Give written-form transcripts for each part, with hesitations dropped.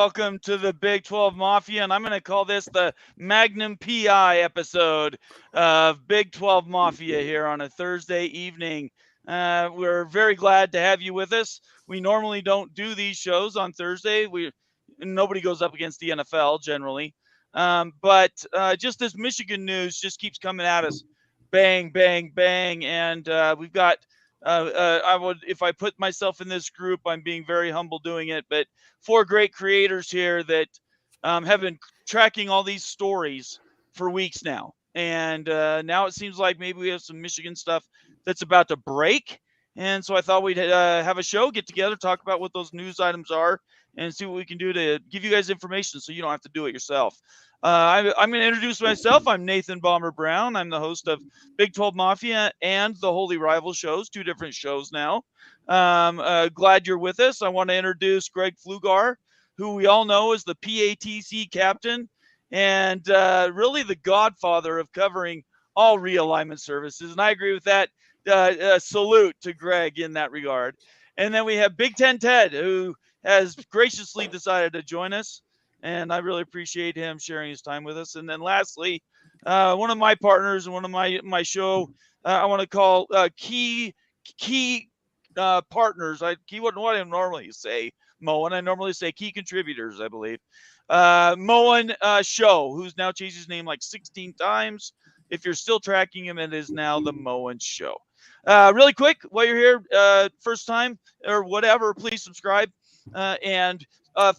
welcome to the Big 12 Mafia, and I'm going to call this the Magnum PI episode of Big 12 Mafia here on a Thursday evening. We're very glad to have you with us. We normally don't do these shows on Thursday. Nobody goes up against the NFL generally, but just this Michigan news just keeps coming at us, bang, bang, bang, and we've got. I would, if I put myself in this group, I'm being very humble doing it, but 4 great creators here that have been tracking all these stories for weeks now. And now it seems like maybe we have some Michigan stuff that's about to break. And so I thought we'd have a show, get together, talk about what those news items are, and see what we can do to give you guys information so you don't have to do it yourself. I'm going to introduce myself. I'm Nathan Bomber Brown. I'm the host of Big 12 Mafia and the Holy Rival shows, 2 different shows now. Glad you're with us. I want to introduce Greg Flugar, who we all know is the PATC captain and really the godfather of covering all realignment services. And I agree with that. Salute to Greg in that regard. And then we have Big Ten Ted, who has graciously decided to join us. And I really appreciate him sharing his time with us. And then lastly, one of my partners and one of my show, I want to call key partners. What I normally say, Moen. I normally say key contributors, I believe. Moen Show, who's now changed his name like 16 times. If you're still tracking him, it is now the Moen Show. Really quick, while you're here, first time or whatever, please subscribe and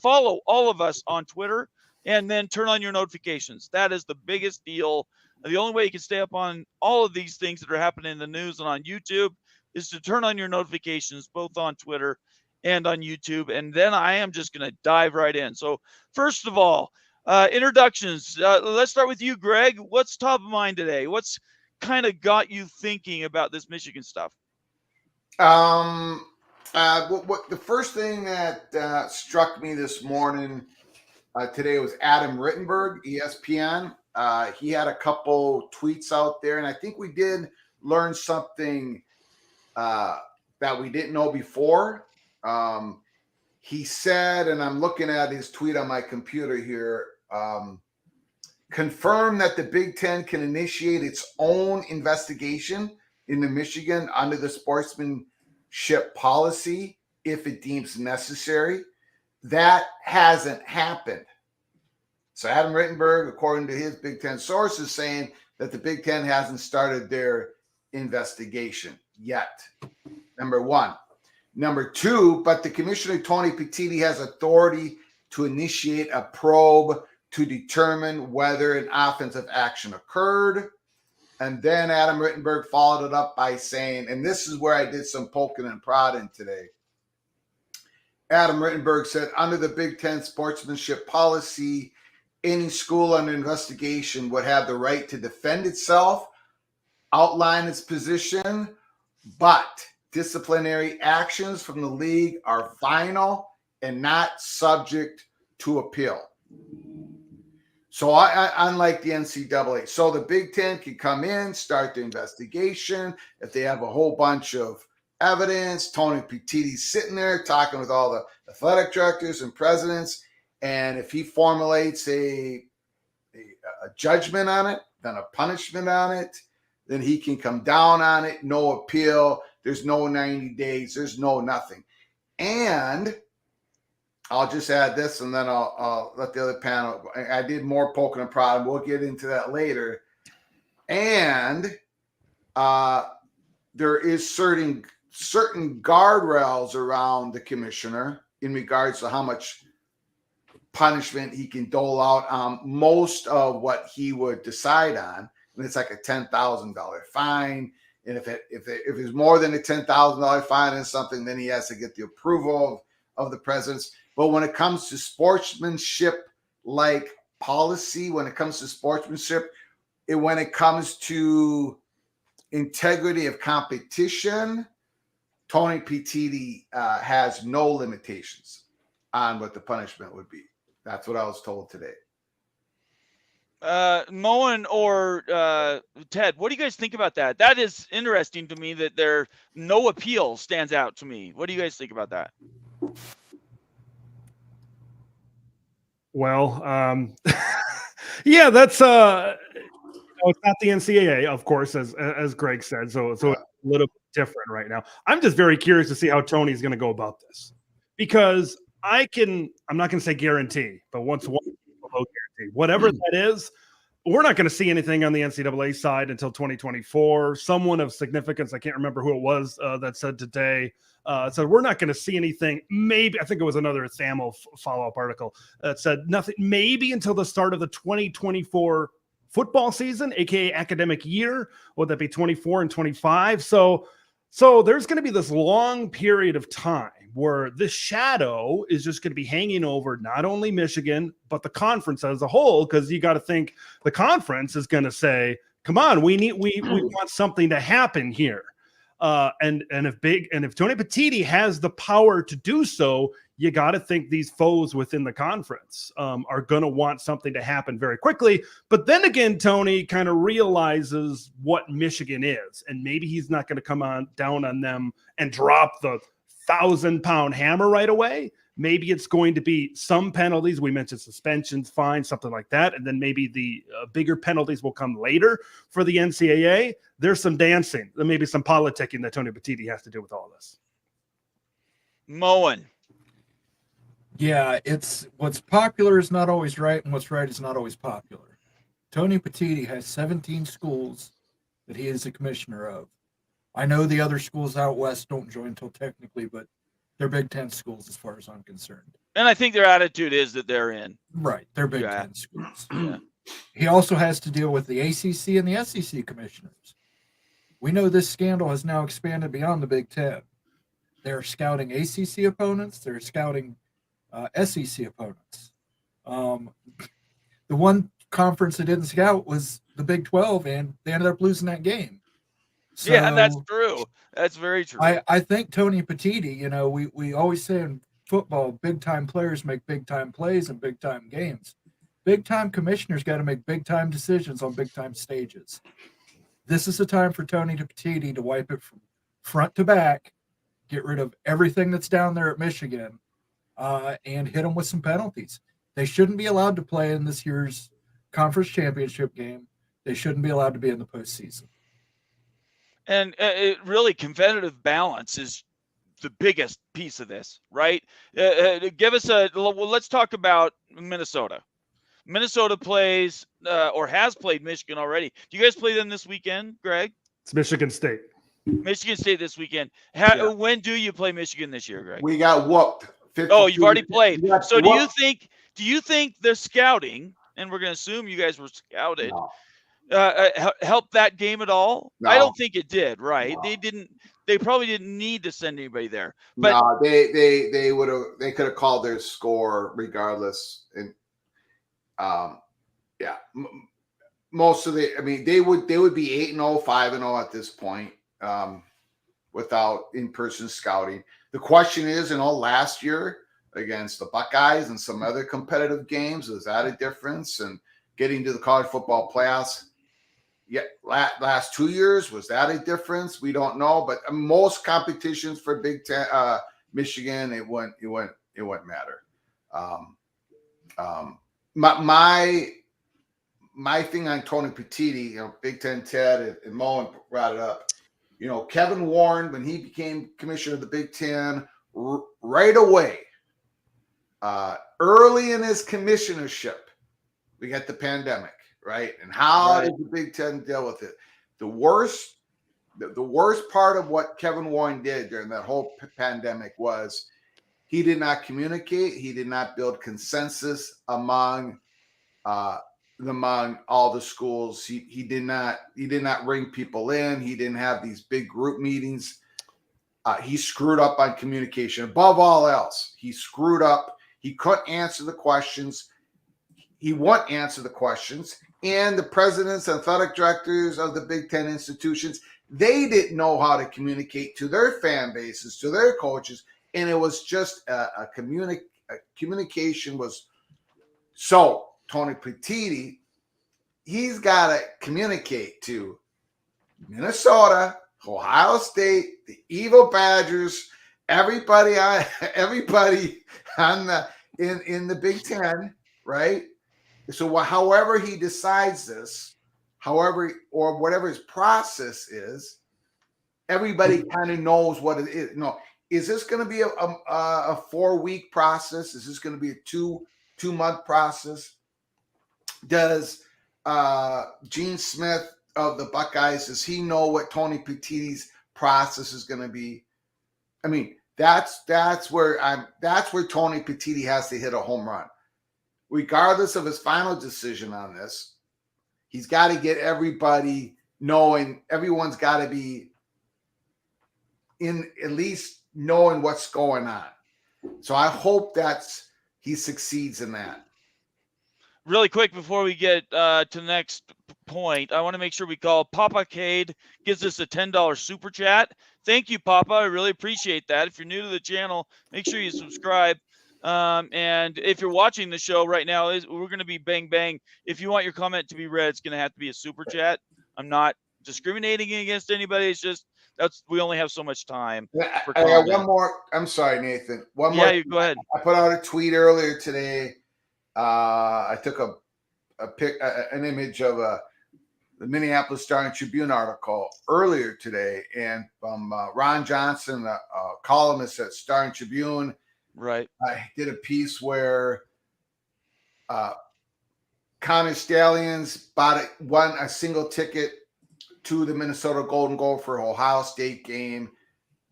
follow all of us on Twitter, and then turn on your notifications. That is the biggest deal. The only way you can stay up on all of these things that are happening in the news and on YouTube is to turn on your notifications, both on Twitter and on YouTube. And then I am just going to dive right in. So first of all, introductions. Let's start with you, Greg. What's top of mind today? What's kind of got you thinking about this Michigan stuff? The first thing that struck me this morning today was Adam Rittenberg, ESPN. He had a couple tweets out there, and I think we did learn something that we didn't know before. He said, and I'm looking at his tweet on my computer here, confirm that the Big Ten can initiate its own investigation into Michigan under the sportsmanship policy if it deems necessary. That hasn't happened. So Adam Rittenberg, according to his Big Ten sources, saying that the Big Ten hasn't started their investigation yet. Number one. Number two, but the Commissioner, Tony Petitti, has authority to initiate a probe to determine whether an offensive action occurred. And then Adam Rittenberg followed it up by saying, and this is where I did some poking and prodding today. Adam Rittenberg said, under the Big Ten sportsmanship policy, any school under investigation would have the right to defend itself, outline its position, but disciplinary actions from the league are final and not subject to appeal. So unlike the NCAA, so the Big Ten can come in, start the investigation. If they have a whole bunch of evidence, Tony Petitti's sitting there talking with all the athletic directors and presidents. And if he formulates a judgment on it, then a punishment on it, then he can come down on it. No appeal. There's no 90 days. There's no nothing. And I'll just add this, and then I'll let the other panel. I did more poking and prodding. We'll get into that later. And there is certain guardrails around the commissioner in regards to how much punishment he can dole out on most of what he would decide on. And it's like a $10,000 fine. And if it's more than a $10,000 fine and something, then he has to get the approval of the presidents. But when it comes to sportsmanship like policy, when it comes to sportsmanship, when it comes to integrity of competition, Tony Petitti has no limitations on what the punishment would be. That's what I was told today. Moen or Ted, what do you guys think about that? That is interesting to me that there no appeal stands out to me. What do you guys think about that? Well, yeah, that's it's not the NCAA, of course, as Greg said. So it's a little bit different right now. I'm just very curious to see how Tony's going to go about this, because I'm not going to say guarantee, but once one guarantee, whatever that is, we're not going to see anything on the NCAA side until 2024. Someone of significance, I can't remember who it was, that said today, said we're not going to see anything. Maybe, I think it was another Thamel follow-up article that said nothing, maybe until the start of the 2024 football season, aka academic year. Would that be 24 and 25? So there's going to be this long period of time where this shadow is just going to be hanging over not only Michigan, but the conference as a whole, because you got to think the conference is going to say, come on, we want something to happen here. And if Tony Petitti has the power to do so, you got to think these foes within the conference are going to want something to happen very quickly. But then again, Tony kind of realizes what Michigan is, and maybe he's not going to come down on them and drop the 1,000-pound hammer right away. Maybe it's going to be some penalties. We mentioned suspensions, fines, something like that. And then maybe the bigger penalties will come later for the NCAA. There's some dancing. There may be some politicking that Tony Petitti has to do with all this. Moen. Yeah, it's what's popular is not always right, and what's right is not always popular. Tony Petitti has 17 schools that he is the commissioner of. I know the other schools out west don't join until technically, but they're Big Ten schools as far as I'm concerned. And I think their attitude is that they're in. Right, they're Big Ten schools. Yeah. He also has to deal with the ACC and the SEC commissioners. We know this scandal has now expanded beyond the Big Ten. They're scouting ACC opponents. They're scouting SEC opponents. The one conference that didn't scout was the Big 12, and they ended up losing that game. So, yeah, that's true. That's very true. I think Tony Petitti, we always say in football, big-time players make big-time plays in big-time games. Big-time commissioners got to make big-time decisions on big-time stages. This is the time for Tony Petitti to wipe it from front to back, get rid of everything that's down there at Michigan, and hit them with some penalties. They shouldn't be allowed to play in this year's conference championship game. They shouldn't be allowed to be in the postseason. And it really, competitive balance is the biggest piece of this, right? Give us let's talk about Minnesota. Minnesota plays or has played Michigan already. Do you guys play them this weekend, Greg? It's Michigan State. Michigan State this weekend. When do you play Michigan this year, Greg? We got whooped. Oh, you've already played. So do you think the scouting, and we're going to assume you guys were scouted, helped that game at all? No. I don't think it did, right? No. They probably didn't need to send anybody there. But no, they could have called their score regardless. And most of they would be 8-0, 5-0 at this point without in-person scouting. The question is, last year against the Buckeyes and some other competitive games, was that a difference? And getting to the college football playoffs, last 2 years, was that a difference? We don't know. But most competitions for Big Ten, Michigan, it wouldn't matter. My thing on Tony Petitti, Big Ten Ted and Moen brought it up. Kevin Warren, when he became commissioner of the Big Ten, right away, early in his commissionership, we got the pandemic, right? And how did the Big Ten deal with it? The worst part of what Kevin Warren did during that whole pandemic was he did not communicate. He did not build consensus among all the schools. He did not bring people in. He didn't have these big group meetings. He screwed up on communication. Above all else, he screwed up. He couldn't answer the questions. He wouldn't answer the questions. And the presidents, athletic directors of the Big Ten institutions, they didn't know how to communicate to their fan bases, to their coaches. And it was just communication was so. Tony Petitti, he's got to communicate to Minnesota, Ohio State, the Evil Badgers, everybody on in the Big Ten, right? So however he decides this, however or whatever his process is, everybody kind of knows what it is. No, is this going to be a 4-week process? Is this going to be a 2-month process? Does Gene Smith of the Buckeyes, does he know what Tony Petitti's process is going to be? I mean, that's where Tony Petitti has to hit a home run. Regardless of his final decision on this, he's got to get everybody knowing, everyone's got to be in at least knowing what's going on. So I hope he succeeds in that. Really quick before we get to the next point, I want to make sure we call Papa Cade, gives us a $10 super chat. Thank you, Papa. I really appreciate that. If you're new to the channel, make sure you subscribe. And if you're watching the show right now, we're going to be bang, bang. If you want your comment to be read, it's going to have to be a super chat. I'm not discriminating against anybody. It's just we only have so much time. I got one more. I'm sorry, Nathan. One more. Yeah, you go ahead. I put out a tweet earlier today. I took an image of the Minneapolis Star and Tribune article earlier today, and from Ron Johnson, a columnist at Star and Tribune. Right. I did a piece where Connor Stallions won a single ticket to the Minnesota Golden Gopher Ohio State game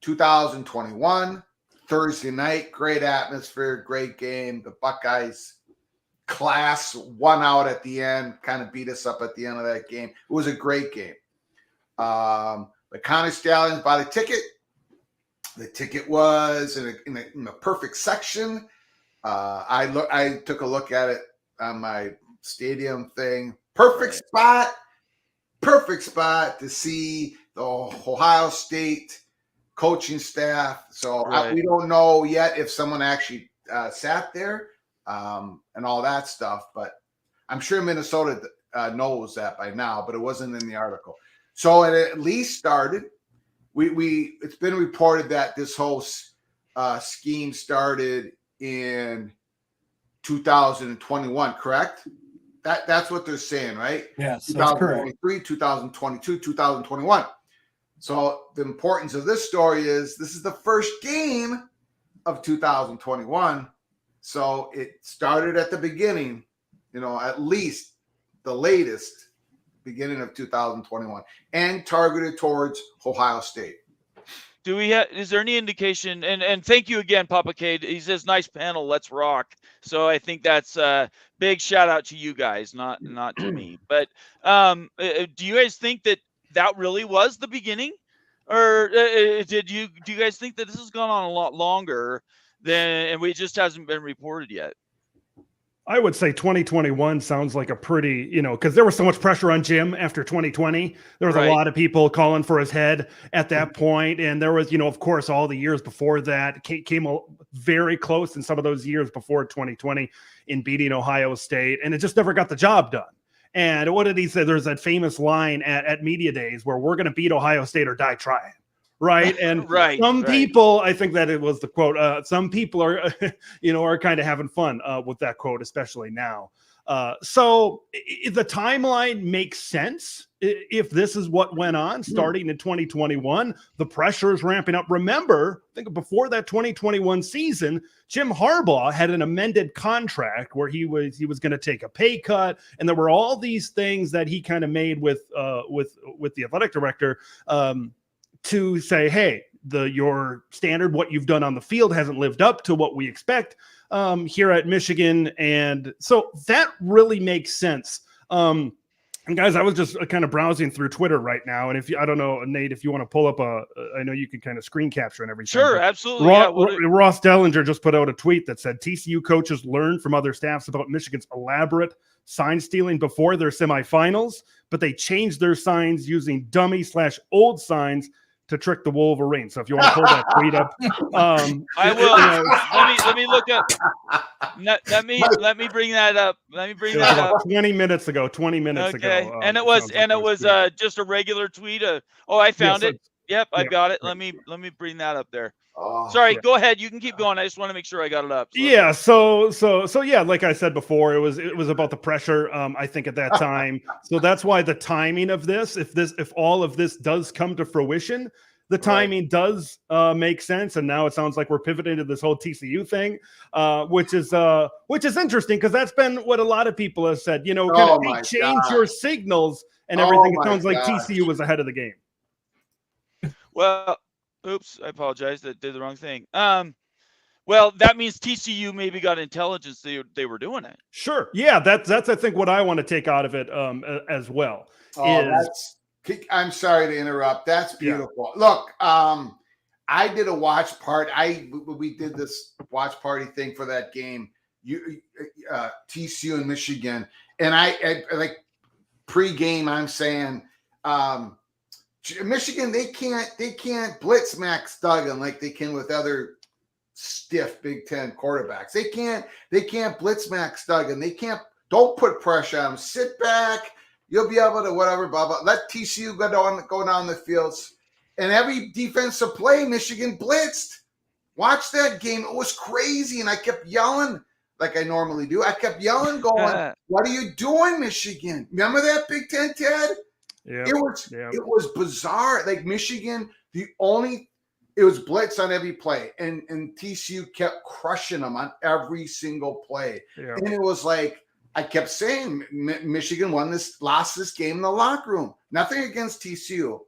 2021, Thursday night. Great atmosphere, great game. The Buckeyes class won out at the end, kind of beat us up at the end of that game. It was a great game. But Connor Stallions bought a ticket. The ticket was in a perfect section. I took a look at it on my stadium thing. Perfect spot to see the Ohio State coaching staff. So we don't know yet if someone actually sat there and all that stuff. But I'm sure Minnesota knows that by now, but it wasn't in the article. So it at least started. It's been reported that this whole scheme started in 2021, correct? That's what they're saying, right? Yes, that's correct. 2023, 2022, 2021. So the importance of this story is this is the first game of 2021. So it started at the beginning, at least the latest beginning of 2021, and targeted towards Ohio State. Is there any indication, and thank you again, Papa Cade. He says, nice panel, let's rock. So I think that's a big shout out to you guys, not to me. But do you guys think that really was the beginning? Or do you guys think that this has gone on a lot longer and it just hasn't been reported yet? I would say 2021 sounds like a pretty, because there was so much pressure on Jim after 2020. There was a lot of people calling for his head at that point. And there was, of course, all the years before that came very close in some of those years before 2020 in beating Ohio State. And it just never got the job done. And what did he say? There's that famous line at media days where we're going to beat Ohio State or die trying. Right. And some people, I think that it was the quote, some people are, are kind of having fun with that quote, especially now. So the timeline makes sense. If this is what went on starting in 2021, the pressure is ramping up. Remember, I think before that 2021 season, Jim Harbaugh had an amended contract where he was going to take a pay cut. And there were all these things that he kind of made with the athletic director, to say, hey, your standard, what you've done on the field hasn't lived up to what we expect here at Michigan. And so that really makes sense. And guys, I was just kind of browsing through Twitter right now. And I don't know, Nate, if you want to pull up I know you can kind of screen capture and everything. Sure, absolutely. Ross Dellinger just put out a tweet that said TCU coaches learned from other staffs about Michigan's elaborate sign stealing before their semifinals, but they changed their signs using dummy/old signs to trick the Wolverines. So if you want to pull that tweet up, I will. Let me look up. Let me bring that up. Let me bring that up. 20 minutes ago. Okay, and it was just a regular tweet. I found it. Yep, I got it. Let me bring that up there. Oh, Sorry, go ahead. You can keep going. I just want to make sure I got it up. Yeah. So yeah, like I said before, it was about the pressure. I think at that time. So that's why the timing of this, if all of this does come to fruition, the timing does make sense. And now it sounds like we're pivoting to this whole TCU thing, which is interesting because that's been what a lot of people have said. You know, kind of change your signals and everything. It sounds like TCU was ahead of the game. Well, oops, I apologize. I did the wrong thing. Well, that means TCU maybe got intelligence they were doing it. Sure. Yeah, that's I think what I want to take out of it as well. I'm sorry to interrupt. That's beautiful. Yeah. Look, I did a watch party. We did this watch party thing for that game, TCU and Michigan, and I like pregame. I'm saying Michigan they can't blitz Max Duggan like they can with other stiff Big Ten quarterbacks. They can't blitz Max Duggan. Don't put pressure on him. Sit back. You'll be able to whatever, blah, blah. Let TCU go down the fields. And every defensive play, Michigan blitzed. Watch that game. It was crazy. And I kept yelling like I normally do. I kept yelling, going, what are you doing, Michigan? Remember that, Big Ten, Ted? Yeah. It was bizarre. Like Michigan, it was blitz on every play, and TCU kept crushing them on every single play. Yeah. And it was like I kept saying, Michigan lost this game in the locker room. Nothing against TCU.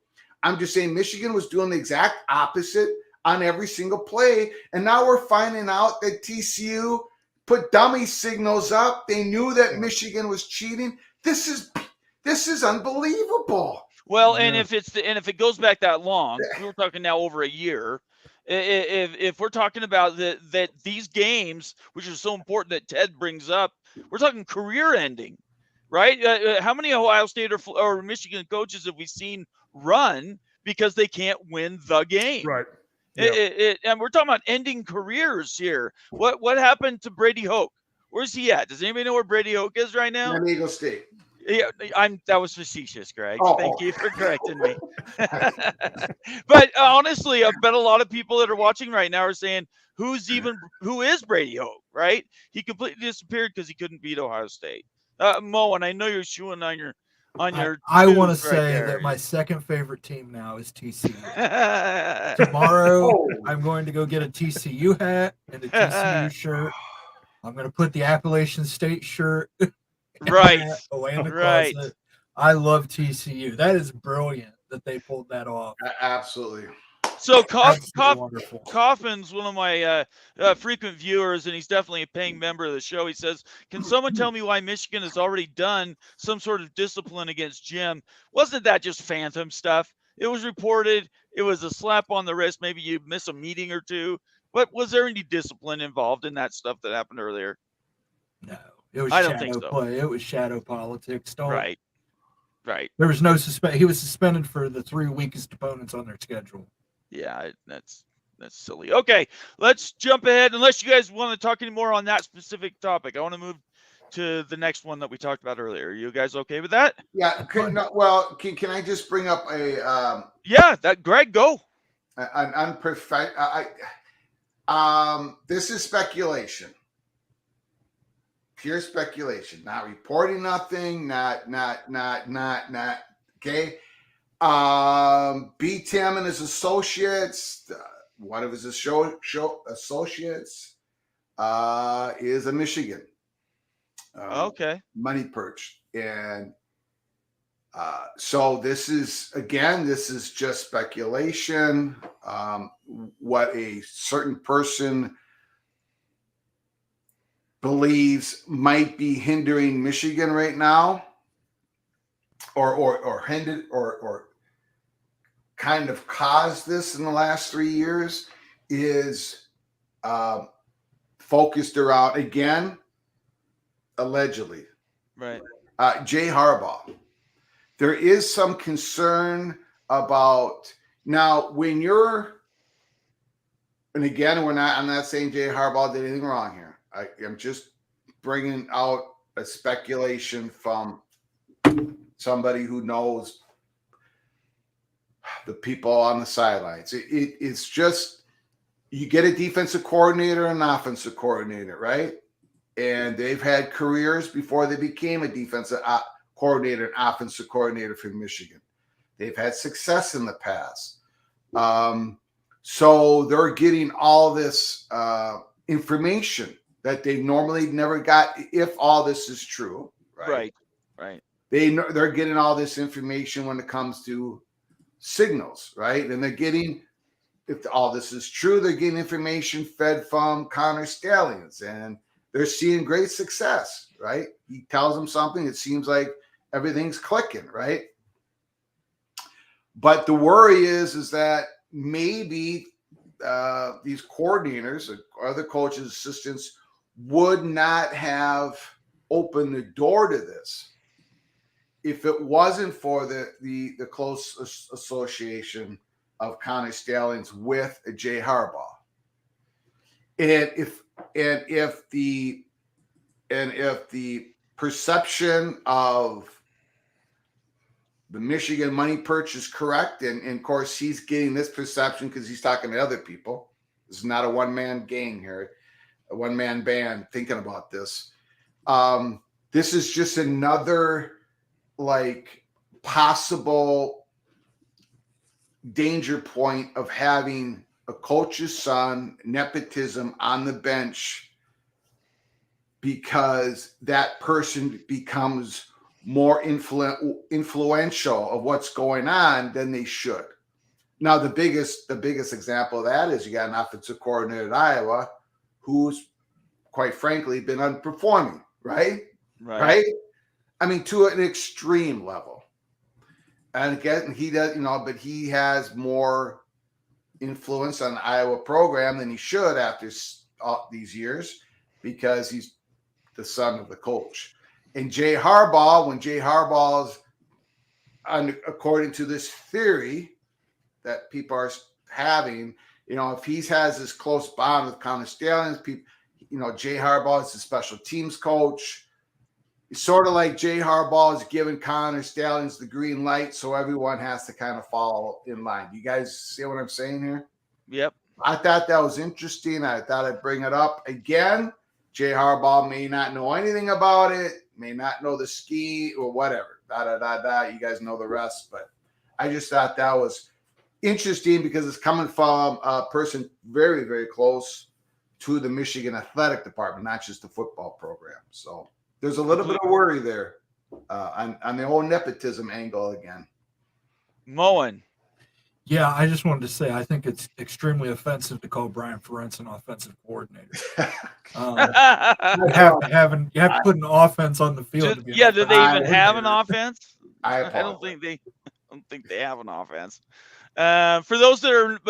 I'm just saying Michigan was doing the exact opposite on every single play, and now we're finding out that TCU put dummy signals up. They knew that Michigan was cheating. This is unbelievable. Well, and if it goes back that long, we're talking now over a year. If we're talking about that these games, which is so important that Ted brings up, we're talking career ending, right? How many Ohio State or Michigan coaches have we seen run because they can't win the game? Right. Yep. And we're talking about ending careers here. What happened to Brady Hoke? Where's he at? Does anybody know where Brady Hoke is right now? San Diego State. Yeah, that was facetious, Greg. Thank you for correcting me. But honestly, I bet a lot of people that are watching right now are saying, who is Brady Hoke, right? He completely disappeared because he couldn't beat Ohio State. Mo, and I know you're chewing on your I want to say that my second favorite team now is TCU. Tomorrow, I'm going to go get a TCU hat and a TCU shirt. I'm going to put the Appalachian State shirt away in the closet. I love TCU. That is brilliant that they pulled that off. Absolutely. So Coffin's one of my frequent viewers, and he's definitely a paying member of the show. He says, can someone tell me why Michigan has already done some sort of discipline against Jim? Wasn't that just phantom stuff? It was reported. It was a slap on the wrist. Maybe you miss a meeting or two. But was there any discipline involved in that stuff that happened earlier? No. It was shadow play. It was shadow politics. Right. There was no He was suspended for the 3 weakest opponents on their schedule. Yeah, that's silly. Okay, let's jump ahead. Unless you guys want to talk any more on that specific topic, I want to move to the next one that we talked about earlier. Are you guys okay with that? Yeah. Can I just bring up a? Greg, go. This is speculation. Pure speculation, not reporting nothing, not okay. B. Tim and his associates, one of his associates is a Michigan money perch, and so this is just speculation. What a certain person believes might be hindering Michigan right now, or hindered or kind of caused this in the last 3 years, is focused around, again, allegedly, right? Jay Harbaugh. There is some concern about now when you're, and again, I'm not saying Jay Harbaugh did anything wrong here. I am just bringing out a speculation from somebody who knows the people on the sidelines. It's just you get a defensive coordinator and an offensive coordinator, right? And they've had careers before they became a defensive coordinator and offensive coordinator for Michigan. They've had success in the past. So they're getting all this information that they normally never got if all this is true, right? Right. They're getting all this information when it comes to signals, right? And they're getting, if all this is true, they're getting information fed from Connor Stalions, and they're seeing great success, right? He tells them something, it seems like everything's clicking, right? But the worry is that maybe these coordinators or other coaches, assistants would not have opened the door to this if it wasn't for the close association of Connor Stalions with Jay Harbaugh. And if the perception of the Michigan money perch is correct, and of course he's getting this perception because he's talking to other people. This is not a one-man gang here, a one-man band thinking about this. This is just another possible danger point of having a coach's son, nepotism on the bench, because that person becomes more influential of what's going on than they should. Now, the biggest example of that is you got an offensive coordinator at Iowa who's, quite frankly, been underperforming, right? I mean, to an extreme level. And again, he does, but he has more influence on the Iowa program than he should after these years, because he's the son of the coach. And Jay Harbaugh, when Jay Harbaugh's, according to this theory that people are having, if he has this close bond with Connor Stalions, Jay Harbaugh is the special teams coach. It's sort of like Jay Harbaugh is giving Connor Stalions the green light, so everyone has to kind of follow in line. You guys see what I'm saying here? Yep. I thought that was interesting. I thought I'd bring it up again. Jay Harbaugh may not know anything about it, may not know the ski or whatever. You guys know the rest. But I just thought that was interesting because it's coming from a person very, very close to the Michigan athletic department, not just the football program. So there's a little bit of worry there on the whole nepotism angle again. Moen. Yeah, I just wanted to say I think it's extremely offensive to call Brian Ferentz an offensive coordinator. You have to put an offense on the field. Do they even have an offense? I don't think they have an offense. For those that are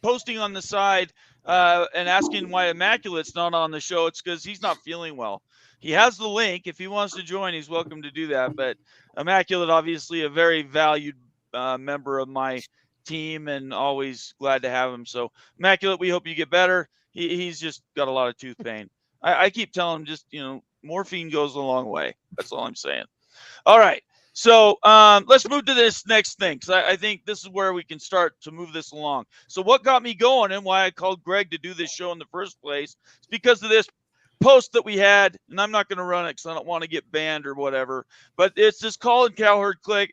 posting on the side and asking why Immaculate's not on the show, it's because he's not feeling well. He has the link. If he wants to join, he's welcome to do that. But Immaculate, obviously, a very valued member of my team, and always glad to have him. So Immaculate, we hope you get better. He's just got a lot of tooth pain. I keep telling him, just morphine goes a long way. That's all I'm saying. All right, so let's move to this next thing, because I think this is where we can start to move this along. So what got me going and why I called Greg to do this show in the first place is because of this post that we had, and I'm not going to run it because I don't want to get banned or whatever, but it's this Colin Cowherd clip.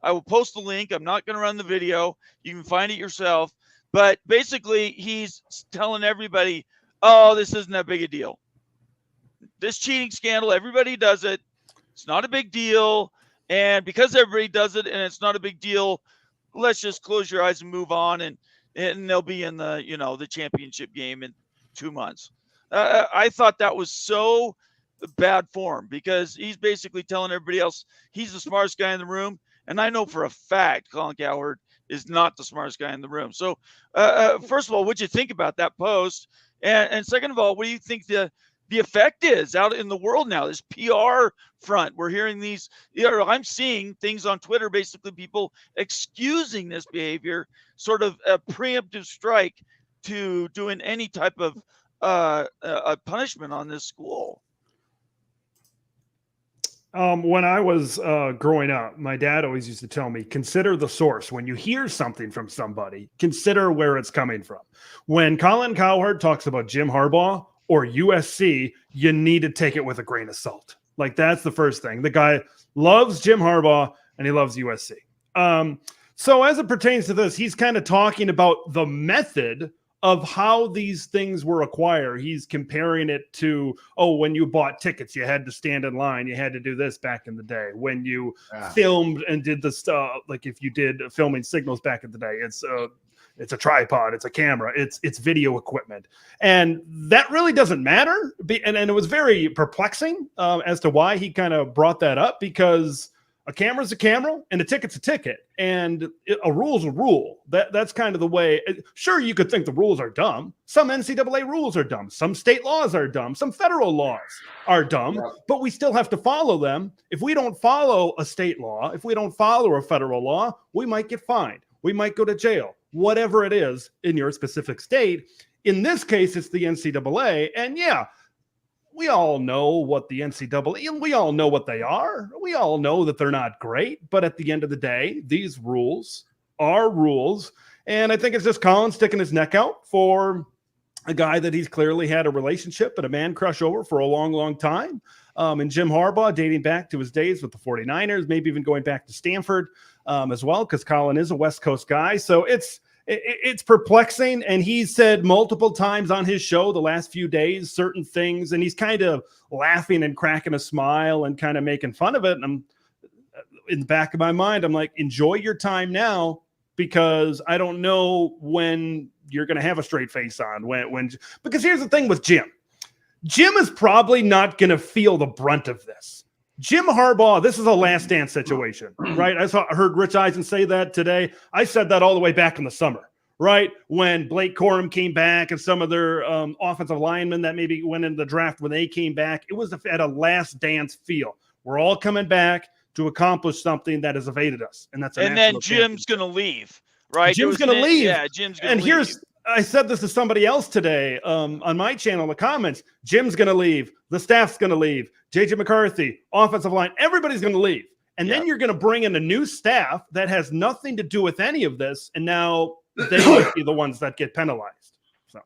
I will post the link. I'm not going to run the video. You can find it yourself. But basically, he's telling everybody, oh, this isn't that big a deal. This cheating scandal, everybody does it. It's not a big deal. And because everybody does it and it's not a big deal, let's just close your eyes and move on. And they'll be in the championship game in 2 months. I thought that was so bad form, because he's basically telling everybody else he's the smartest guy in the room. And I know for a fact Colin Cowherd is not the smartest guy in the room. So first of all, what'd you think about that post? And second of all, what do you think the effect is out in the world now, this PR front? We're hearing these, I'm seeing things on Twitter, basically people excusing this behavior, sort of a preemptive strike to doing any type of a punishment on this school. When I was growing up, my dad always used to tell me, consider the source. When you hear something from somebody, consider where it's coming from. When Colin Cowherd talks about Jim Harbaugh or USC, you need to take it with a grain of salt. Like, that's the first thing. The guy loves Jim Harbaugh and he loves USC. So as it pertains to this, he's kind of talking about the method of how these things were acquired. He's comparing it to, when you bought tickets, you had to stand in line. You had to do this back in the day. When you filmed and did the stuff, like if you did filming signals back in the day, it's a tripod, it's a camera, it's video equipment. And that really doesn't matter. And it was very perplexing as to why he kind of brought that up, because a camera's a camera and a ticket's a ticket, and a rule's a rule. That's kind of the way. Sure, you could think the rules are dumb. Some NCAA rules are dumb. Some state laws are dumb. Some federal laws are dumb, but we still have to follow them. If we don't follow a state law, if we don't follow a federal law, we might get fined. We might go to jail, whatever it is in your specific state. In this case, it's the NCAA. And we all know what the NCAA, we all know what they are. We all know that they're not great, but at the end of the day, these rules are rules. And I think it's just Colin sticking his neck out for a guy that he's clearly had a relationship and a man crush over for a long, long time. And Jim Harbaugh, dating back to his days with the 49ers, maybe even going back to Stanford as well, because Colin is a West Coast guy. So it's perplexing. And he said multiple times on his show the last few days certain things, and he's kind of laughing and cracking a smile and kind of making fun of it. And I'm in the back of my mind, I'm like, enjoy your time now, because I don't know when you're going to have a straight face on. Because here's the thing with Jim. Jim is probably not going to feel the brunt of this. Jim Harbaugh, this is a last dance situation, right? I heard Rich Eisen say that today. I said that all the way back in the summer, right? When Blake Corum came back and some of their offensive linemen that maybe went into the draft when they came back, it was at a last dance feel. We're all coming back to accomplish something that has evaded us. And then Jim's going to leave, right? Jim's going to leave. Yeah, Jim's going to leave. I said this to somebody else today on my channel in the comments. Jim's going to leave. The staff's going to leave. JJ McCarthy, offensive line, everybody's going to leave. And then you're going to bring in a new staff that has nothing to do with any of this. And now they might be the ones that get penalized. So,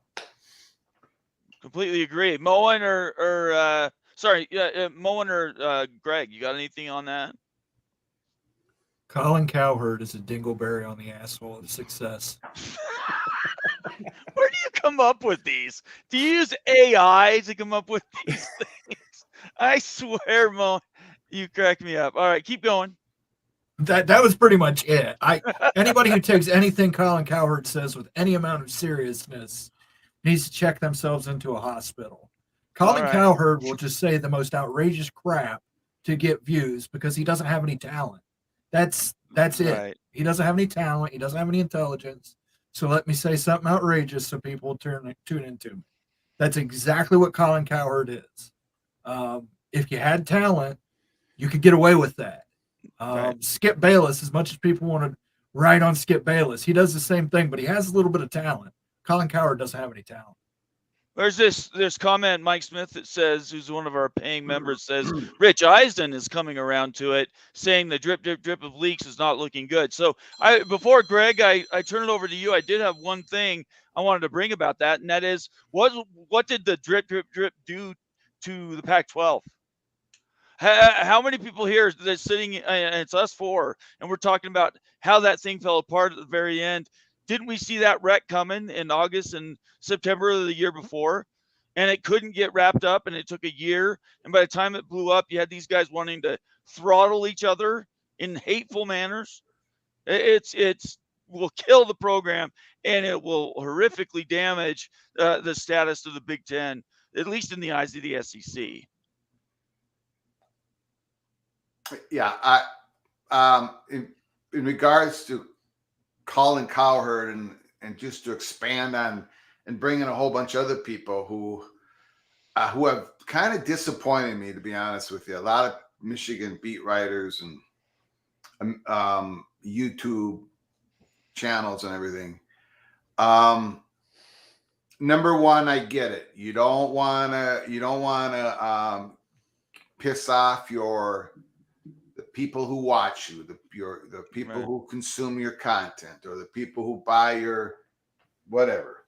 completely agree. Moen or Greg, you got anything on that? Colin Cowherd is a dingleberry on the asshole of success. Where do you come up with these? Do you use AI to come up with these things? I swear, Mo, you crack me up. All right, keep going. That was pretty much it. Anybody who takes anything Colin Cowherd says with any amount of seriousness needs to check themselves into a hospital. Colin Cowherd will just say the most outrageous crap to get views because he doesn't have any talent. That's it. Right. He doesn't have any talent. He doesn't have any intelligence. So let me say something outrageous so people will tune into me. That's exactly what Colin Cowherd is. If you had talent, you could get away with that. Skip Bayless, as much as people want to write on Skip Bayless, he does the same thing, but he has a little bit of talent. Colin Cowherd doesn't have any talent. There's this comment, Mike Smith, that says, who's one of our paying members, says Rich Eisen is coming around to it, saying the drip of leaks is not looking good. So before Greg, I turn it over to you. I did have one thing I wanted to bring about that, and that is what did the drip do to the Pac-12? How many people here that's sitting, and it's us four, and we're talking about how that thing fell apart at the very end? Didn't we see that wreck coming in August and September of the year before? And it couldn't get wrapped up, and it took a year. And by the time it blew up, you had these guys wanting to throttle each other in hateful manners. It's will kill the program, and it will horrifically damage the status of the Big Ten, at least in the eyes of the SEC. Yeah, in regards to Colin Cowherd and just to expand on and bring in a whole bunch of other people who have kind of disappointed me, to be honest with you. A lot of Michigan beat writers and YouTube channels and everything. Number one, I get it. You don't want to piss off the people who watch you, the people Right. who consume your content, or the people who buy your whatever.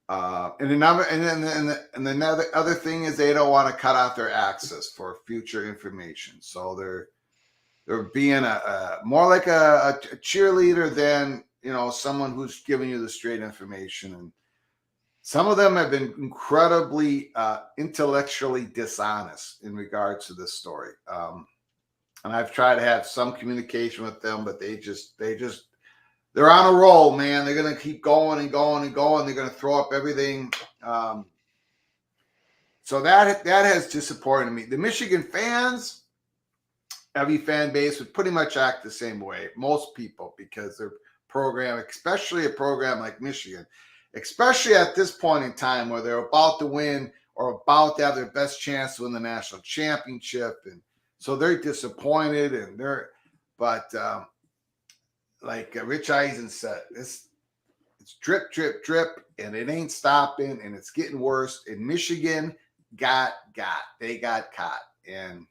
And another other thing is they don't want to cut off their access for future information. So they're being a more like a cheerleader than, you know, someone who's giving you the straight information. And some of them have been incredibly intellectually dishonest in regards to this story. And I've tried to have some communication with them, but they're on a roll, man. They're going to keep going and going and going. They're going to throw up everything. So that has disappointed me. The Michigan fans, every fan base would pretty much act the same way. Most people, because their program, especially a program like Michigan, especially at this point in time where they're about to win or about to have their best chance to win the national championship. And so they're disappointed, like Rich Eisen said, it's drip, drip, drip, and it ain't stopping, and it's getting worse. And Michigan they got caught. And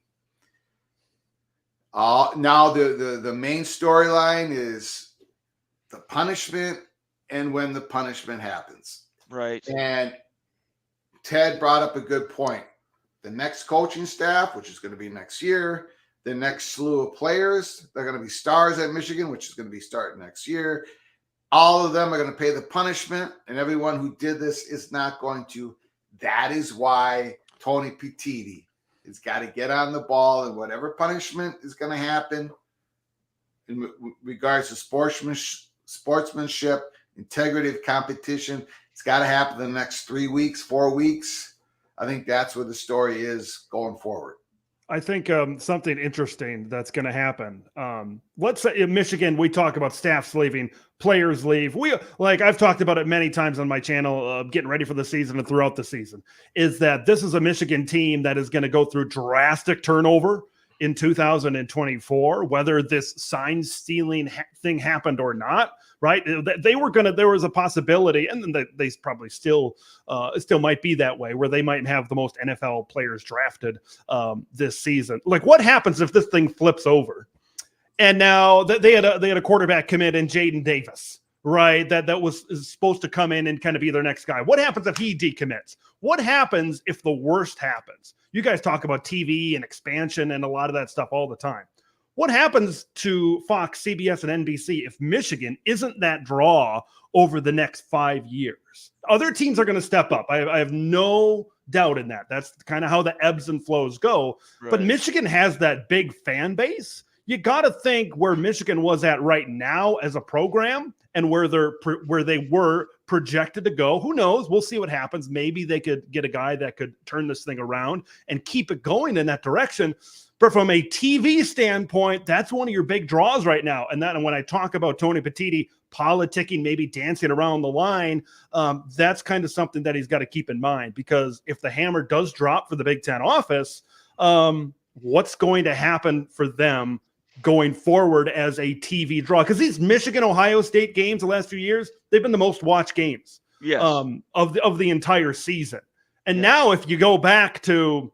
now the main storyline is the punishment and when the punishment happens. Right. And Ted brought up a good point. The next coaching staff, which is going to be next year, the next slew of players, they're going to be stars at Michigan, which is going to be starting next year. All of them are going to pay the punishment, and everyone who did this is not going to. That is why Tony Petitti has got to get on the ball, and whatever punishment is going to happen in regards to sportsmanship, integrity of competition, it's got to happen in the next 3 weeks, 4 weeks. I think that's where the story is going forward. I think something interesting that's going to happen. Let's say in Michigan, we talk about staffs leaving, players leave. I've talked about it many times on my channel, getting ready for the season and throughout the season, is that this is a Michigan team that is going to go through drastic turnover in 2024, whether this sign stealing thing happened or not. Right. There was a possibility, and then they probably still might be that way, where they might have the most NFL players drafted this season. Like, what happens if this thing flips over? And now they had a quarterback commit in Jaden Davis, right? That was supposed to come in and kind of be their next guy. What happens if he decommits? What happens if the worst happens? You guys talk about TV and expansion and a lot of that stuff all the time. What happens to Fox, CBS, and NBC if Michigan isn't that draw over the next 5 years? Other teams are going to step up. I have no doubt in that. That's kind of how the ebbs and flows go. Right. But Michigan has that big fan base. You got to think where Michigan was at right now as a program and where they were projected to go. Who knows? We'll see what happens. Maybe they could get a guy that could turn this thing around and keep it going in that direction. But from a TV standpoint, that's one of your big draws right now. And when I talk about Tony Petitti politicking, maybe dancing around the line, that's kind of something that he's got to keep in mind, because if the hammer does drop for the Big Ten office, what's going to happen for them going forward as a TV draw? Because these Michigan-Ohio State games the last few years, they've been the most watched games of the entire season. And now if you go back to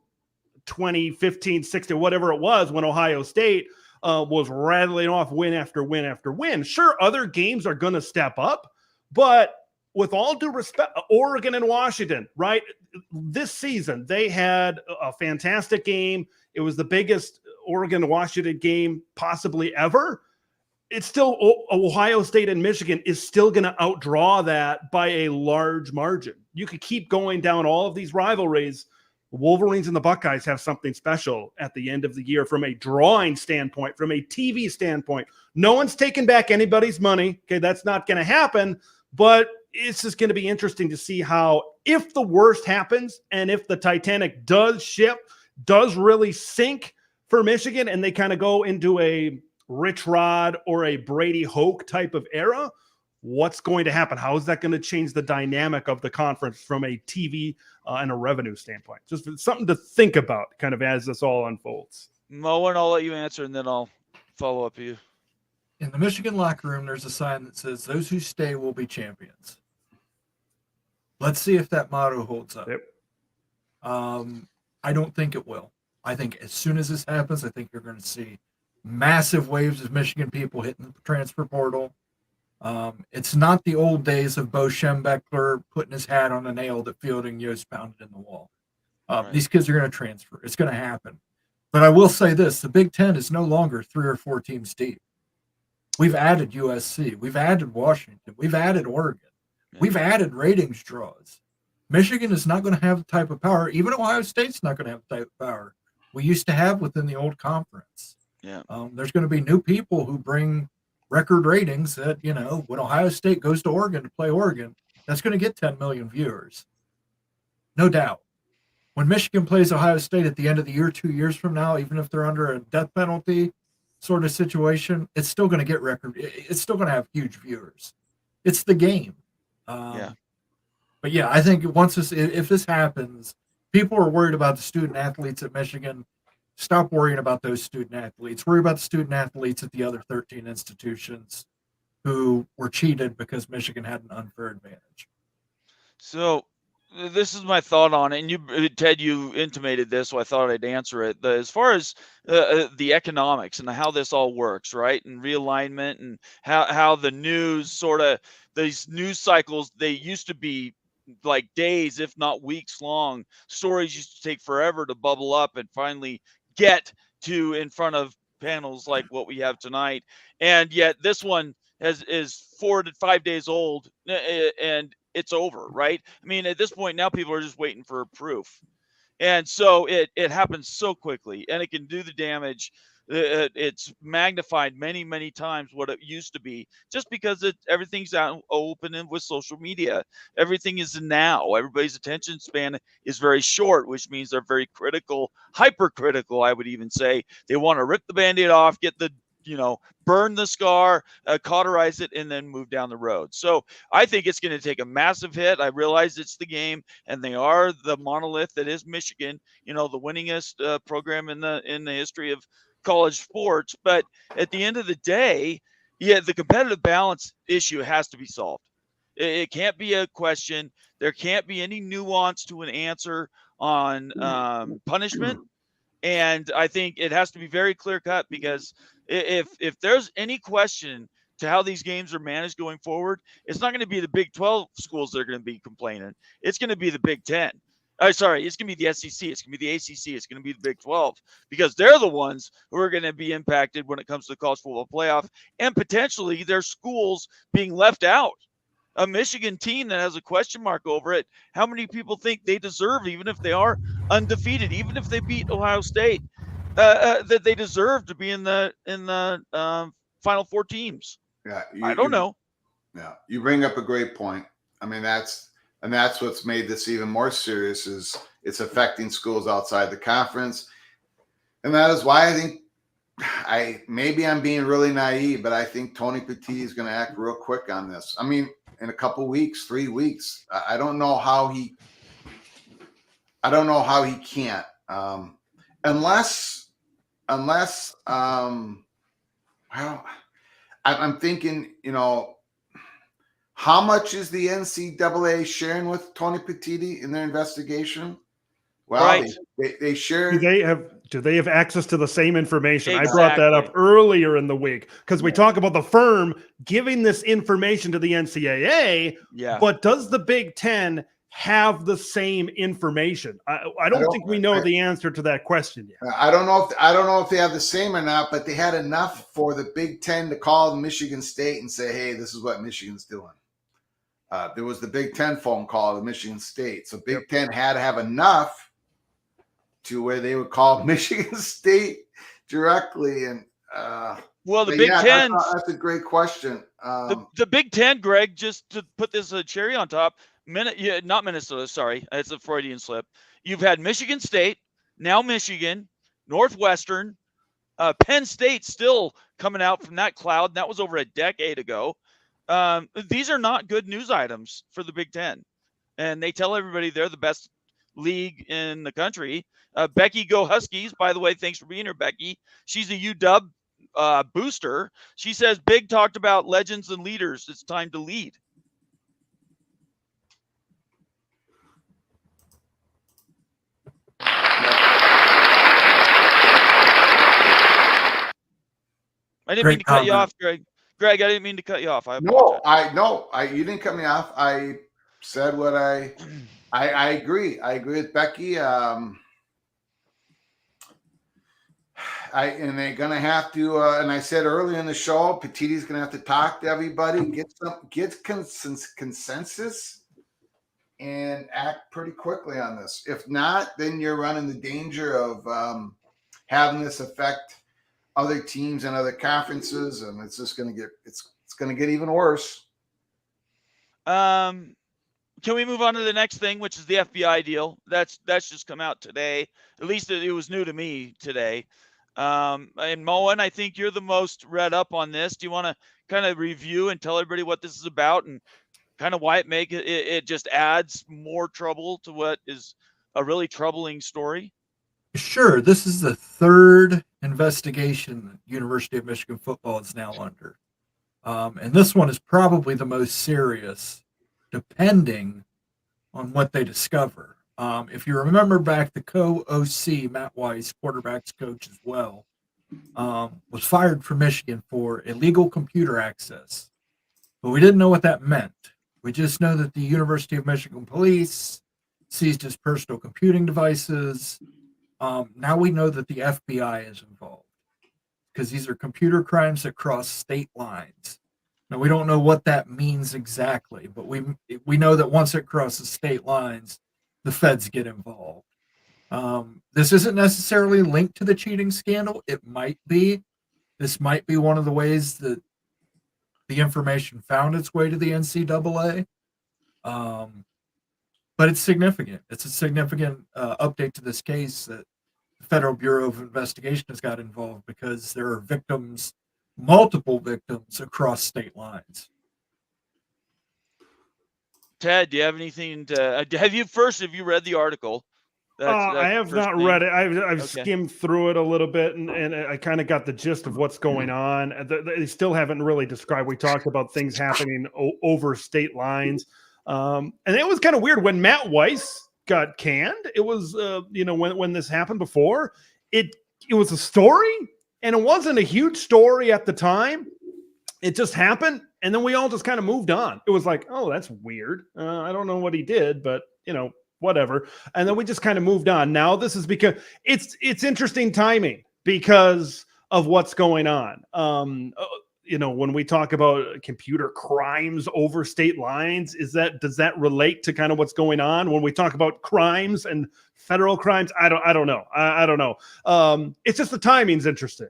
2015, 16, whatever it was, when Ohio State was rattling off win after win after win. Sure, other games are going to step up, but with all due respect, Oregon and Washington, right? This season, they had a fantastic game. It was the biggest Oregon-Washington game possibly ever. It's still Ohio State and Michigan is still going to outdraw that by a large margin. You could keep going down all of these rivalries. Wolverines and the Buckeyes have something special at the end of the year from a drawing standpoint, from a TV standpoint. No one's taking back anybody's money. Okay, that's not going to happen, but it's just going to be interesting to see how, if the worst happens and if the Titanic does really sink for Michigan and they kind of go into a Rich Rod or a Brady Hoke type of era, what's going to happen? How is that going to change the dynamic of the conference from a TV and a revenue standpoint? Just something to think about kind of as this all unfolds. Moen, I'll let you answer and then I'll follow up you. In the Michigan locker room, there's a sign that says, "Those who stay will be champions." Let's see if that motto holds up. Yep. I don't think it will. I think as soon as this happens, I think you're going to see massive waves of Michigan people hitting the transfer portal. It's not the old days of Bo Schembechler putting his hat on a nail that Fielding Yost pounded in the wall. Right. These kids are going to transfer. It's going to happen. But I will say this, the Big Ten is no longer 3 or 4 teams deep. We've added USC. We've added Washington. We've added Oregon. Yeah. We've added ratings draws. Michigan is not going to have the type of power. Even Ohio State's not going to have the type of power we used to have within the old conference. Yeah. There's going to be new people who bring record ratings that, you know, when Ohio State goes to Oregon to play Oregon, that's going to get 10 million viewers. No doubt. When Michigan plays Ohio State at the end of the year, 2 years from now, even if they're under a death penalty sort of situation, it's still going to get record. It's still going to have huge viewers. It's the game. Yeah. But yeah, I think if this happens, people are worried about the student athletes at Michigan. Stop worrying about those student athletes. Worry about the student athletes at the other 13 institutions who were cheated because Michigan had an unfair advantage. So this is my thought on it, and you, Ted, you intimated this, so I thought I'd answer it. As far as the economics and how this all works, right, and realignment, and how the news sort of, these news cycles, they used to be like days, if not weeks long. Stories used to take forever to bubble up and finally get to in front of panels like what we have tonight. And yet this one is 4 to 5 days old, and it's over, right? I mean, at this point now, people are just waiting for proof. And so it happens so quickly, and it can do the damage. It's magnified many, many times what it used to be, just because everything's out open and with social media. Everything is now. Everybody's attention span is very short, which means they're very critical, hypercritical, I would even say. They want to rip the Band-Aid off, get the, burn the scar, cauterize it, and then move down the road. So I think it's going to take a massive hit. I realize it's the game, and they are the monolith that is Michigan, the winningest program in the history of college sports. But at the end of the day, the competitive balance issue has to be solved. It can't be a question. There can't be any nuance to an answer on punishment. And I think it has to be very clear cut, because if there's any question to how these games are managed going forward, it's not going to be the Big 12 schools that are going to be complaining. It's going to be the Big 10. It's going to be the SEC. It's going to be the ACC. It's going to be the Big 12, because they're the ones who are going to be impacted when it comes to the college football playoff, and potentially their schools being left out. A Michigan team that has a question mark over it, how many people think they deserve, even if they are undefeated, even if they beat Ohio State, that they deserve to be in the Final Four teams? Yeah, I don't know. Yeah, you bring up a great point. I mean, that's what's made this even more serious, is it's affecting schools outside the conference, and that is why I think maybe I'm being really naive, but I think Tony Petit is going to act real quick on this. I mean, in a couple weeks, 3 weeks. I don't know how he can't, unless well, I'm thinking, how much is the NCAA sharing with Tony Petitti in their investigation? Well, right. They share. Do they have access to the same information? Exactly. I brought that up earlier in the week, because we talk about the firm giving this information to the NCAA, but does the Big Ten have the same information? I don't think we know the answer to that question yet. I don't know if they have the same or not, but they had enough for the Big Ten to call Michigan State and say, hey, this is what Michigan's doing. There was the Big Ten phone call to Michigan State. So Big Ten had to have enough to where they would call Michigan State directly. And well, the Big Ten, that's a great question. The Big Ten, Greg, just to put this a cherry on top, not Minnesota, sorry, it's a Freudian slip. You've had Michigan State, now Michigan, Northwestern, Penn State still coming out from that cloud. That was over a decade ago. These are not good news items for the Big Ten, and they tell everybody they're the best league in the country. Becky, go Huskies. By the way, thanks for being here, Becky. She's a UW booster. She says Big talked about legends and leaders. It's time to lead. I didn't Great mean to cut you comment. off, Greg. Greg, I didn't mean to cut you off. I No, apologize. you didn't cut me off. I said what I agree. I agree with Becky. And they're gonna have to. And I said earlier in the show, Petitti's gonna have to talk to everybody, get consensus, and act pretty quickly on this. If not, then you're running the danger of having this affect other teams and other conferences, and it's just gonna get even worse. Can we move on to the next thing, which is the FBI deal? That's just come out today. At least it was new to me today. And Moen, I think you're the most read up on this. Do you want to kind of review and tell everybody what this is about and kind of why it just adds more trouble to what is a really troubling story? Sure. This is the third investigation that University of Michigan football is now under. And this one is probably the most serious, depending on what they discover. If you remember back, the co-OC, Matt Weiss, quarterback's coach as well, was fired from Michigan for illegal computer access. But we didn't know what that meant. We just know that the University of Michigan police seized his personal computing devices. Now we know that the FBI is involved because these are computer crimes that cross state lines. Now, we don't know what that means exactly, but we know that once it crosses state lines, the feds get involved. This isn't necessarily linked to the cheating scandal. It might be. This might be one of the ways that the information found its way to the NCAA. But it's significant. It's a significant update to this case that the Federal Bureau of Investigation has got involved because there are victims, multiple victims across state lines. Ted, do you have anything to have you read the article? I have not read it. I've skimmed through it a little bit, and I kind of got the gist of what's going on. They still haven't really described. We talked about things happening over state lines, and it was kind of weird when Matt Weiss got canned. It was, when this happened before, it was a story, and it wasn't a huge story at the time. It just happened, and then we all just kind of moved on. It was like, oh, that's weird. I don't know what he did, but whatever. And then we just kind of moved on. Now this is because it's interesting timing because of what's going on. When we talk about computer crimes over state lines, does that relate to kind of what's going on when we talk about crimes and federal crimes? I don't know. I don't know. It's just the timing's interesting.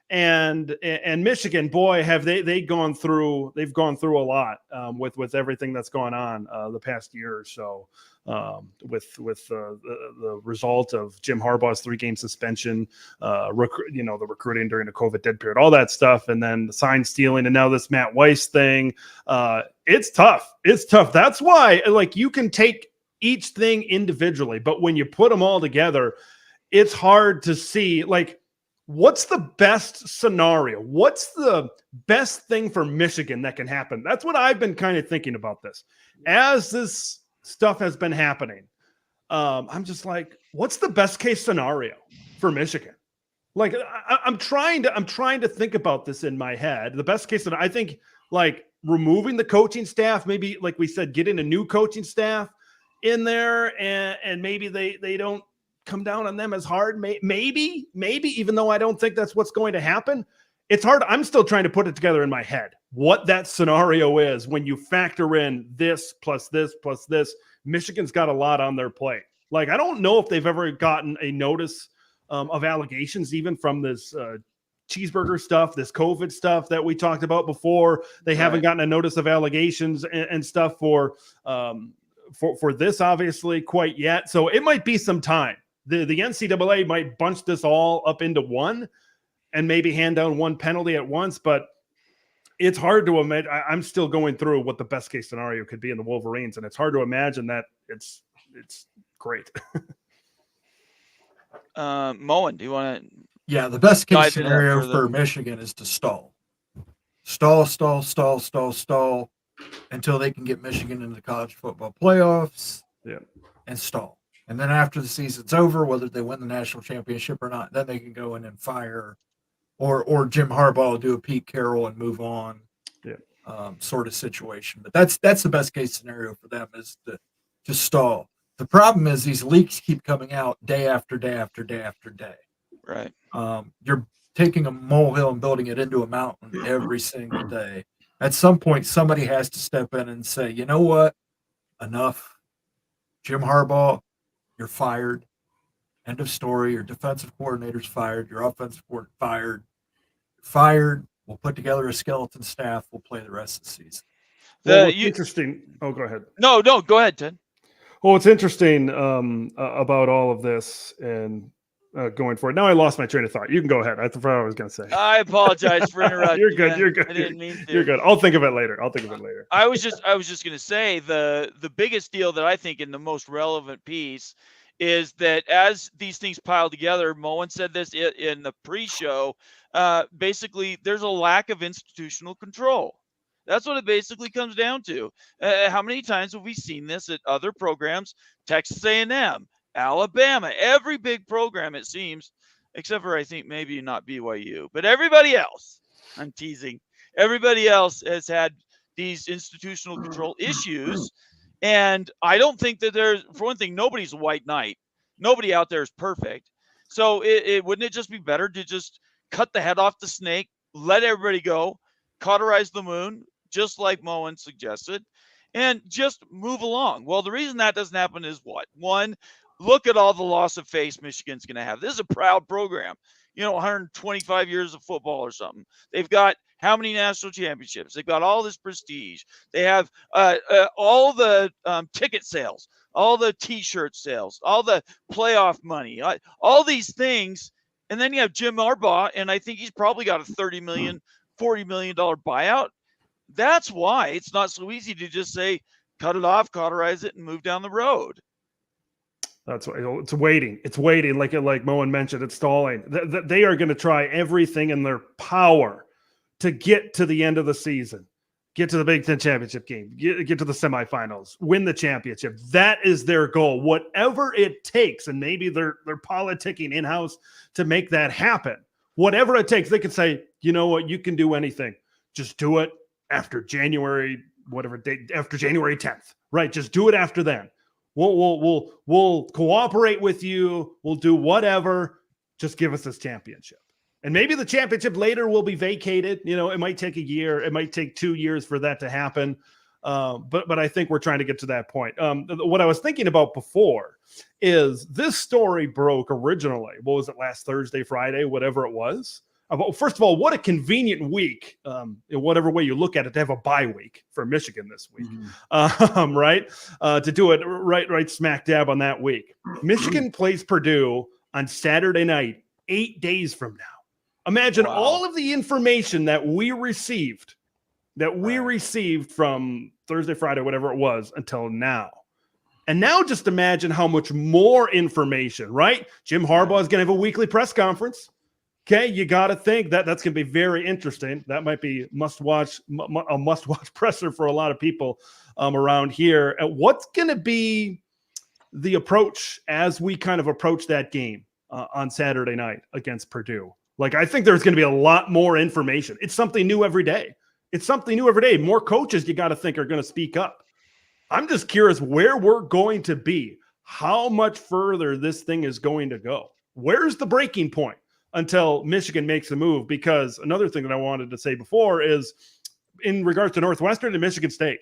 And Michigan, boy, have they've gone through a lot with everything that's gone on the past year or so, with the result of Jim Harbaugh's 3-game suspension, the recruiting during the COVID dead period, all that stuff, and then the sign stealing, and now this Matt Weiss thing. It's tough. That's why, you can take each thing individually, but when you put them all together, it's hard to see what's the best scenario? What's the best thing for Michigan that can happen? That's what I've been kind of thinking about this. As this stuff has been happening, I'm just like, what's the best case scenario for Michigan? I'm trying to think about this in my head. The best case scenario, I think, removing the coaching staff, maybe like we said, getting a new coaching staff in there, and maybe they don't come down on them as hard. Maybe, even though I don't think that's what's going to happen. It's hard. I'm still trying to put it together in my head, what that scenario is when you factor in this plus this plus this. Michigan's got a lot on their plate. I don't know if they've ever gotten a notice of allegations, even from this cheeseburger stuff, this COVID stuff that we talked about before. They haven't gotten a notice of allegations and stuff for this, obviously, quite yet. So it might be some time. The NCAA might bunch this all up into one and maybe hand down one penalty at once, but it's hard to imagine. I'm still going through what the best case scenario could be in the Wolverines, and it's hard to imagine that it's great. Moen, do you want to? Yeah, the best case scenario for Michigan is to stall until they can get Michigan into the college football playoffs. Yeah, and stall. And then after the season's over, whether they win the national championship or not, then they can go in and fire or Jim Harbaugh will do a Pete Carroll and move on. Yeah. Sort of situation. But that's the best case scenario for them, is to stall. The problem is these leaks keep coming out day after day after day after day. Right. You're taking a molehill and building it into a mountain every single day. At some point, somebody has to step in and say, you know what? Enough. Jim Harbaugh, you're fired. End of story. Your defensive coordinator's fired. Your offensive coordinator fired. Fired. We'll put together a skeleton staff. We'll play the rest of the season. Well, interesting. Oh, go ahead. No, go ahead, Ted. Well, what's interesting about all of this and going forward. Now I lost my train of thought. You can go ahead. I forgot what I was going to say. I apologize for interrupting. You're good. Man. You're good. I didn't mean to. You're good. I'll think of it later. I was just going to say the biggest deal that I think in the most relevant piece is that as these things pile together, Moen said this in the pre-show, basically there's a lack of institutional control. That's what it basically comes down to. How many times have we seen this at other programs? Texas A&M, Alabama, every big program, it seems, except for I think maybe not BYU, but everybody else, I'm teasing, everybody else has had these institutional control issues. And I don't think that there's, for one thing, nobody's a white knight. Nobody out there is perfect. So wouldn't it just be better to just cut the head off the snake, let everybody go, cauterize the moon, just like Moen suggested, and just move along? Well, the reason that doesn't happen is what? One, look at all the loss of face Michigan's going to have. This is a proud program. 125 years of football or something. They've got how many national championships? They've got all this prestige. They have all the ticket sales, all the T-shirt sales, all the playoff money, all these things. And then you have Jim Harbaugh, and I think he's probably got a $30 million, $40 million buyout. That's why it's not so easy to just say, cut it off, cauterize it, and move down the road. That's why it's waiting. It's waiting. Like Moen mentioned, it's stalling. They are going to try everything in their power to get to the end of the season, get to the Big Ten championship game, get to the semifinals, win the championship. That is their goal, whatever it takes. And maybe they're politicking in-house to make that happen. Whatever it takes, they can say, you know what, you can do anything. Just do it after January, whatever date, after January 10th, right? Just do it after then. We'll cooperate with you. We'll do whatever. Just give us this championship. And maybe the championship later will be vacated. It might take a year. It might take 2 years for that to happen. But I think we're trying to get to that point. What I was thinking about before is this story broke originally. What was it, last Thursday, Friday, whatever it was? First of all, what a convenient week, in whatever way you look at it, to have a bye week for Michigan this week, right? To do it right smack dab on that week. Michigan plays Purdue on Saturday night, 8 days from now. Imagine all of the information that we received from Thursday, Friday, whatever it was, until now. And now just imagine how much more information, right? Jim Harbaugh is going to have a weekly press conference. Okay, you got to think that's going to be very interesting. That might be a must-watch presser for a lot of people around here. What's going to be the approach as we kind of approach that game on Saturday night against Purdue? I think there's going to be a lot more information. It's something new every day. More coaches, you got to think, are going to speak up. I'm just curious where we're going to be, how much further this thing is going to go. Where's the breaking point until Michigan makes a move? Because another thing that I wanted to say before is in regards to Northwestern and Michigan State,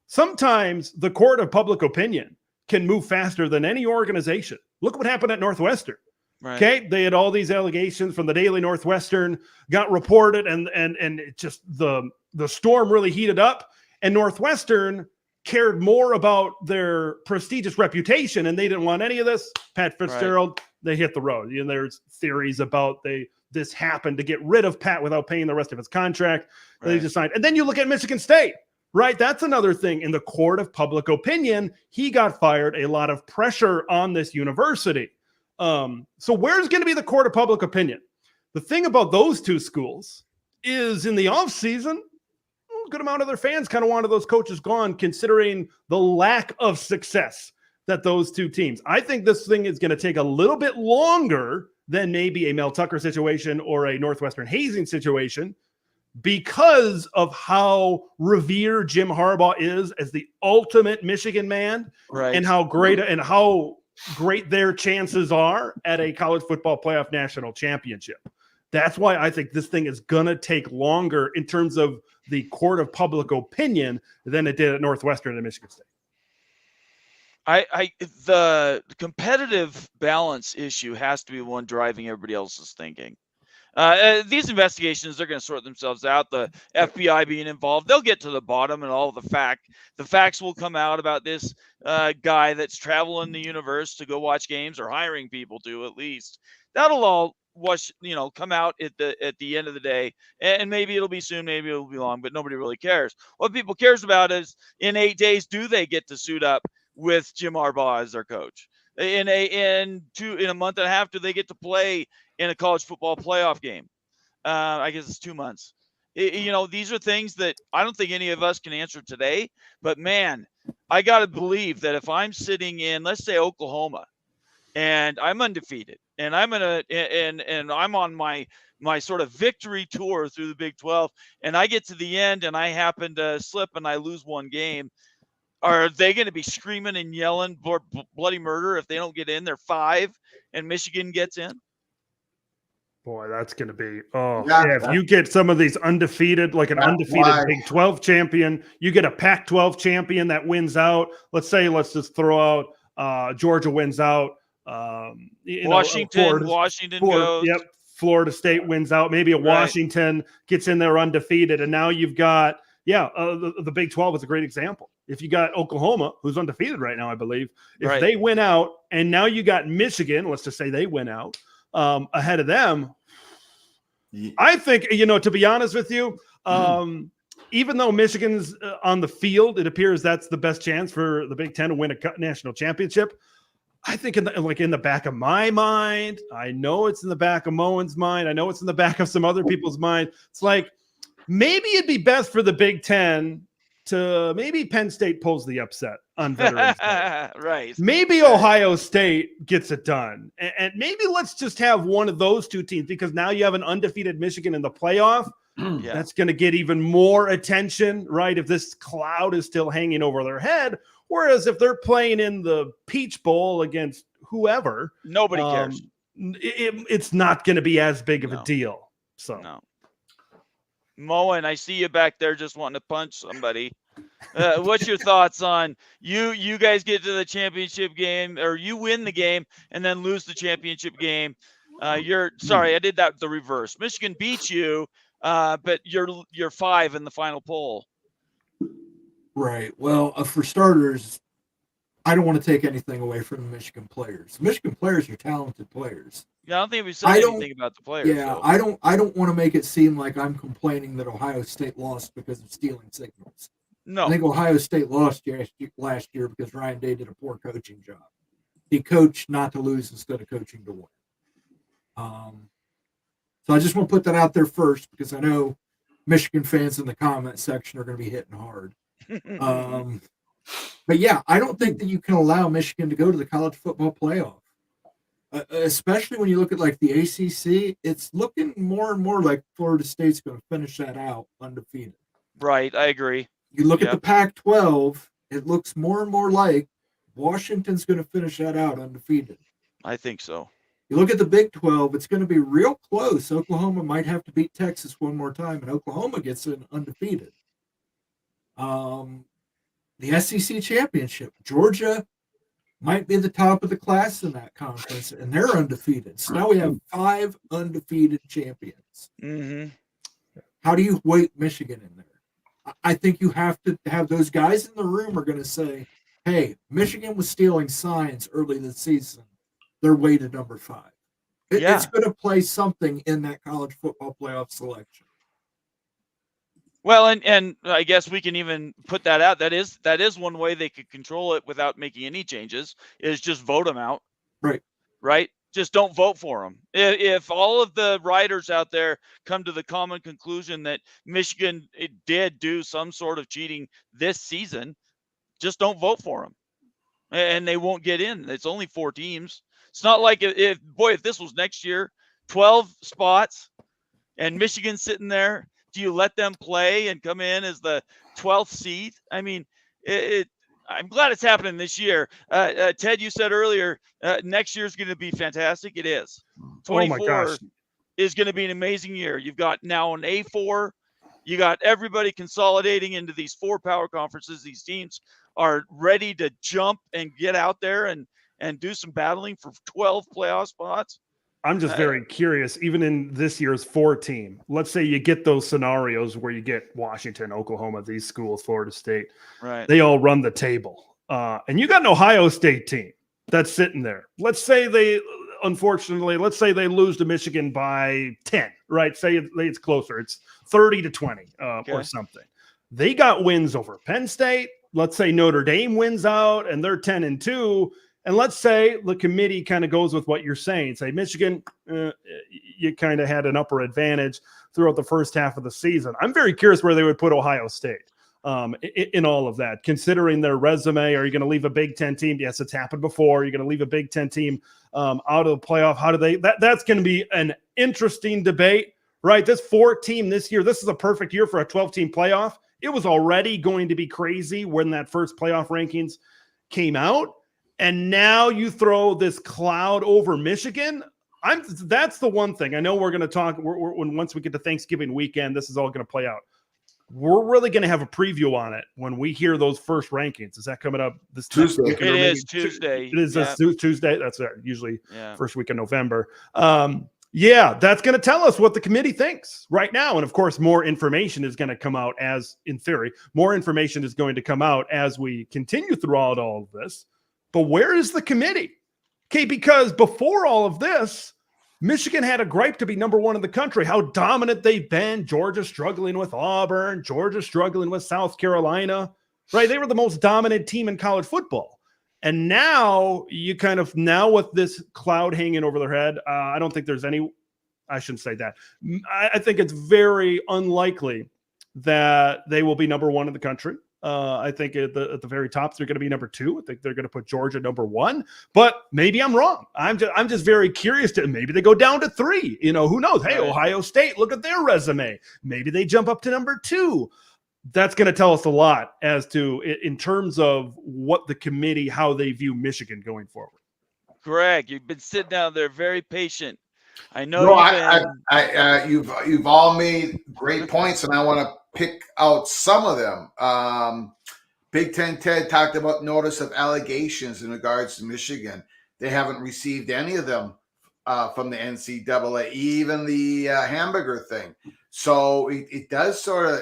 sometimes the court of public opinion can move faster than any organization. Look what happened at Northwestern. Right. Okay, they had all these allegations from the Daily Northwestern, got reported, and it just the storm really heated up, and Northwestern cared more about their prestigious reputation, and they didn't want any of this. Pat Fitzgerald, they hit the road. There's theories about this happened to get rid of Pat without paying the rest of his contract. Right. They just signed. And then you look at Michigan State, right? That's another thing. In the court of public opinion, he got fired. A lot of pressure on this university. So where's going to be the court of public opinion? The thing about those two schools is in the offseason, a good amount of their fans kind of wanted those coaches gone, considering the lack of success that those two teams. I think this thing is going to take a little bit longer than maybe a Mel Tucker situation or a Northwestern hazing situation, because of how revered Jim Harbaugh is as the ultimate Michigan man, Right. and how great their chances are at a college football playoff national championship. That's why I think this thing is going to take longer in terms of the court of public opinion than it did at Northwestern and Michigan State. The competitive balance issue has to be one driving everybody else's thinking. These investigations, they're going to sort themselves out. The FBI being involved, they'll get to the bottom and all the facts will come out about this guy that's traveling the universe to go watch games, or hiring people to, at least. That'll all come out at the end of the day, and maybe it'll be soon, maybe it'll be long, but nobody really cares. What people cares about is, in 8 days, do they get to suit up with Jim Harbaugh as their coach? In a month and a half, do they get to play in a college football playoff game? I guess it's 2 months. These are things that I don't think any of us can answer today. But man, I got to believe that if I'm sitting in, let's say, Oklahoma, and I'm undefeated, and I'm I'm on my sort of victory tour through the Big 12, and I get to the end and I happen to slip and I lose one game, are they going to be screaming and yelling bloody murder if they don't get in? They're 5 and Michigan gets in. Boy, that's going to be, if you get some of these undefeated, like an undefeated Big 12 champion, you get a Pac-12 champion that wins out. Let's just throw out Georgia wins out. Washington goes. Yep. Florida State wins out. Maybe a Washington gets in there undefeated. And now you've got, the Big 12 is a great example. If you got Oklahoma, who's undefeated right now, I believe, if they win out, and now you got Michigan, let's just say they win out ahead of them. I think, to be honest with you, even though Michigan's on the field, it appears that's the best chance for the Big Ten to win a national championship. I think in the back of my mind, I know it's in the back of Moen's mind, I know it's in the back of some other people's mind. It's like, maybe it'd be best for the Big Ten to maybe Penn State pulls the upset on Veterans Day. Right. Maybe Ohio State gets it done. And maybe let's just have one of those two teams, because now you have an undefeated Michigan in the playoff. Yeah. That's going to get even more attention, right? If this cloud is still hanging over their head. Whereas if they're playing in the Peach Bowl against whoever, nobody cares. It's not going to be as big of a deal. So, no. Moen, I see you back there just wanting to punch somebody. What's your thoughts on you guys get to the championship game, or you win the game and then lose the championship game? I did that the reverse. Michigan beats you, but you're 5 in the final poll. Right. Well, for starters, I don't want to take anything away from the Michigan players. The Michigan players are talented players. Yeah, I don't think we said anything about the players. Yeah, so. I don't want to make it seem like I'm complaining that Ohio State lost because of stealing signals. No. I think Ohio State lost last year because Ryan Day did a poor coaching job. He coached not to lose instead of coaching to win. So I just want to put that out there first, because I know Michigan fans in the comment section are going to be hitting hard. But yeah, I don't think that you can allow Michigan to go to the college football playoff, especially when you look at like the ACC. It's looking more and more like Florida State's going to finish that out undefeated. Right, I agree. You look at the Pac-12, it looks more and more like Washington's going to finish that out undefeated. I think so. You look at the Big 12, it's going to be real close. Oklahoma might have to beat Texas one more time, and Oklahoma gets in undefeated. The SEC championship, Georgia might be the top of the class in that conference, and they're undefeated. So now we have 5 undefeated champions. Mm-hmm. How do you weight Michigan in there? I think you have to have those guys in the room are going to say, hey, Michigan was stealing signs early this season. They're weighted number 5. It's going to play something in that college football playoff selection. Well, and I guess we can even put that out. That is one way they could control it without making any changes, is just vote them out. Right. Just don't vote for them. If all of the writers out there come to the common conclusion that Michigan did do some sort of cheating this season, just don't vote for them, and they won't get in. It's only 4 teams. It's not like if this was next year, 12 spots and Michigan sitting there, do you let them play and come in as the 12th seed? I mean, I'm glad it's happening this year. Ted, you said earlier, next year is going to be fantastic. It is. 24 is going to be an amazing year. You've got now an A4. You got everybody consolidating into these 4 power conferences. These teams are ready to jump and get out there and do some battling for 12 playoff spots. I'm just very curious, even in this year's 4 team, let's say you get those scenarios where you get Washington, Oklahoma, these schools, Florida State, right? They all run the table. And you got an Ohio State team that's sitting there. Let's say unfortunately, let's say they lose to Michigan by 10, right? Say it's closer. It's 30-20 or something. They got wins over Penn State. Let's say Notre Dame wins out and they're 10-2. And let's say the committee kind of goes with what you're saying. Say, Michigan, you kind of had an upper advantage throughout the first half of the season. I'm very curious where they would put Ohio State in all of that, considering their resume. Are you going to leave a Big Ten team? Yes, it's happened before. You're going to leave a Big Ten team out of the playoff. How do they? That's going to be an interesting debate, right? This 4-team this year, this is a perfect year for a 12-team playoff. It was already going to be crazy when that first playoff rankings came out. And now you throw this cloud over Michigan. That's the one thing. I know we're going to talk once we get to Thanksgiving weekend, this is all going to play out. We're really going to have a preview on it when we hear those first rankings. Is that coming up this Tuesday? It is Tuesday. It is Tuesday. That's usually first week of November. That's going to tell us what the committee thinks right now. And of course, more information is going to come out in theory, more information is going to come out as we continue throughout all of this. But where is the committee? Okay, because before all of this, Michigan had a gripe to be number 1 in the country, how dominant they've been. Georgia struggling with Auburn, Georgia struggling with South Carolina, right? They were the most dominant team in college football. And now with this cloud hanging over their head, I don't think there's any, I shouldn't say that. I think it's very unlikely that they will be number 1 in the country. I think at the very top, they're going to be number 2. I think they're going to put Georgia number 1, but maybe I'm wrong. I'm just very curious maybe they go down to 3, who knows? Hey, right. Ohio State, look at their resume. Maybe they jump up to number 2. That's going to tell us a lot as to in terms of what the committee, how they view Michigan going forward. Greg, you've been sitting down there very patient. I know you've all made great points, and I want to pick out some of them. Big Ten Ted talked about notice of allegations in regards to Michigan. They haven't received any of them from the NCAA, even the hamburger thing. So it does sort of,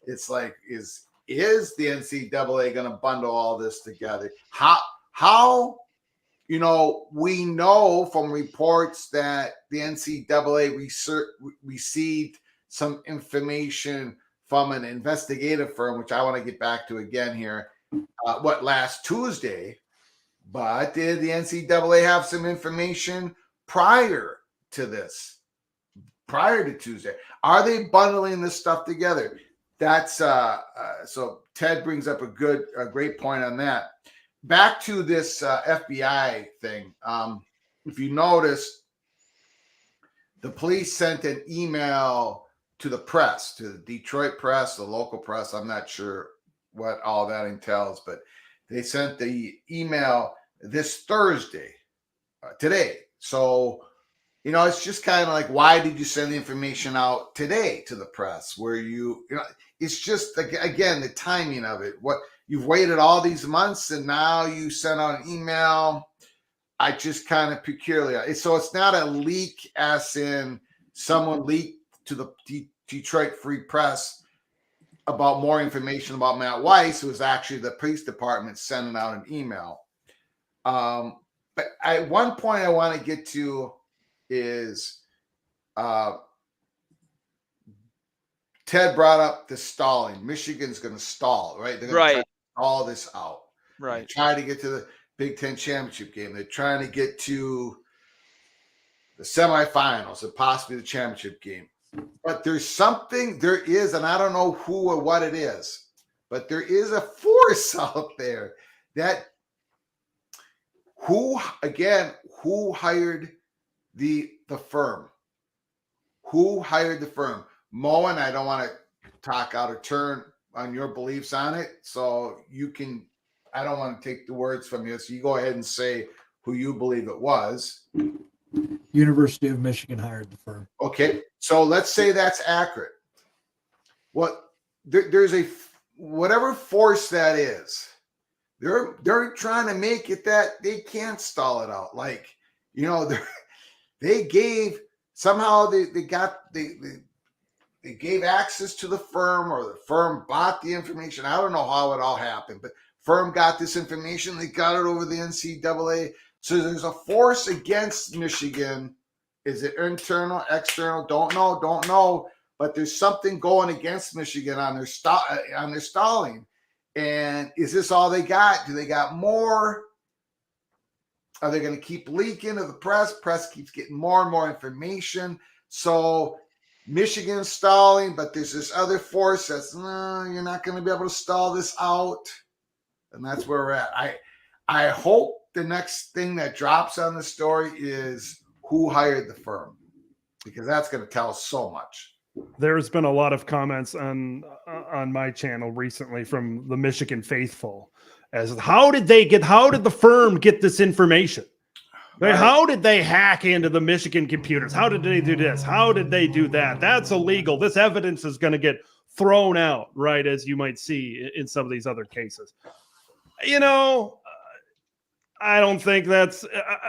it's like, is the NCAA going to bundle all this together? How? We know from reports that the NCAA received some information from an investigative firm, which I want to get back to again here, last Tuesday. But did the NCAA have some information prior to this, prior to Tuesday? Are they bundling this stuff together? That's so Ted brings up a great point on that. Back to this FBI thing. If you notice, the police sent an email to the press, to the Detroit press, the local press. I'm not sure what all that entails, but they sent the email this Thursday, today. So, it's just kind of like, why did you send the information out today to the press? Where it's just, again, the timing of it. You've waited all these months and now you send out an email. I just kind of peculiar. So it's not a leak as in someone leaked to the Detroit Free Press about more information about Matt Weiss. It was actually the police department sending out an email. But at one point I want to get to is Ted brought up the stalling. Michigan's going to stall, right? They're going to try to all this out. Right. They're trying to get to the Big Ten championship game. They're trying to get to the semifinals and possibly the championship game. But there is, and I don't know who or what it is, but there is a force out there that who hired the firm? Who hired the firm? Moen, I don't want to talk out of turn on your beliefs on it, so you can. I don't want to take the words from you, so you go ahead and say who you believe it was. University of Michigan hired the firm. Okay, so let's say that's accurate. Well, there's a whatever force that is. They're trying to make it that they can't stall it out. Like, you know, they gave somehow they gave access to the firm, or the firm bought the information. I don't know how it all happened, but firm got this information. They got it over the NCAA. So there's a force against Michigan. Is it internal, external? Don't know. But there's something going against Michigan on their stalling. And is this all they got? Do they got more? Are they going to keep leaking to the press? Press keeps getting more and more information. So Michigan's stalling, but there's this other force that's, no, you're not going to be able to stall this out. And that's where we're at. I hope the next thing that drops on the story is who hired the firm, because that's going to tell us so much. There's been a lot of comments on my channel recently from the Michigan faithful as how did the firm get this information? Right. How did they hack into the Michigan computers? How did they do this? How did they do that? That's illegal. This evidence is going to get thrown out, right? As you might see in some of these other cases. You know, I don't think that's,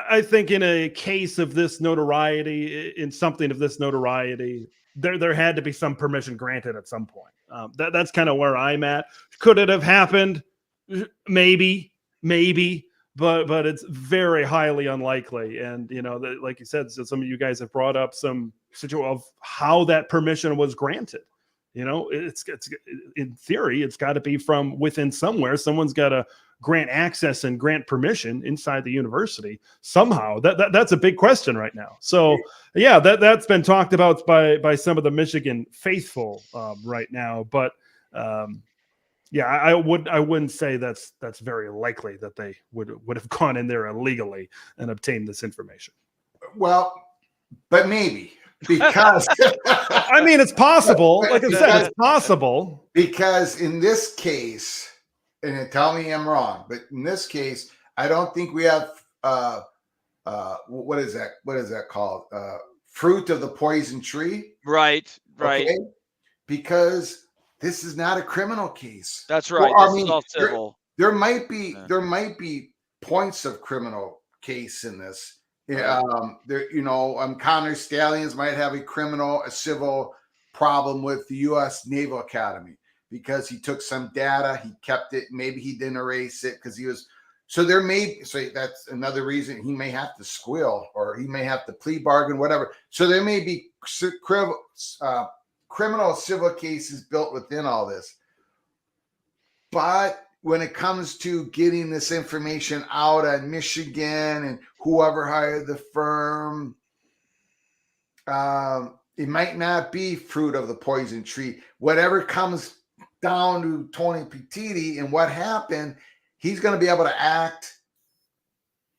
I think in a case of this notoriety, in something of this notoriety, there had to be some permission granted at some point. That's kind of where I'm at. Could it have happened? Maybe, but it's very highly unlikely. And, you know, like you said, so some of you guys have brought up some situation of how that permission was granted. You know, it's in theory, it's got to be from within somewhere. Someone's got to grant access and grant permission inside the university somehow. That's a big question right now. So yeah, that's been talked about by some of the Michigan faithful right now. But yeah, I wouldn't say that's very likely that they would have gone in there illegally and obtained this information. Well, but maybe. Because I mean, it's possible. Like I said, it's possible. Because in this case, and tell me I'm wrong, but in this case, I don't think we have what is that called? Fruit of the poison tree. Right. Okay? Because this is not a criminal case. That's right. Well, this is all civil. There might be points of criminal case in this. Yeah, Connor Stallions might have a civil problem with the U.S. Naval Academy because he took some data, he kept it, maybe he didn't erase it because he was. So that's another reason he may have to squeal or he may have to plea bargain, whatever. So there may be criminal civil cases built within all this, but when it comes to getting this information out on Michigan and whoever hired the firm, it might not be fruit of the poison tree. Whatever comes down to Tony Petitti and what happened, he's going to be able to act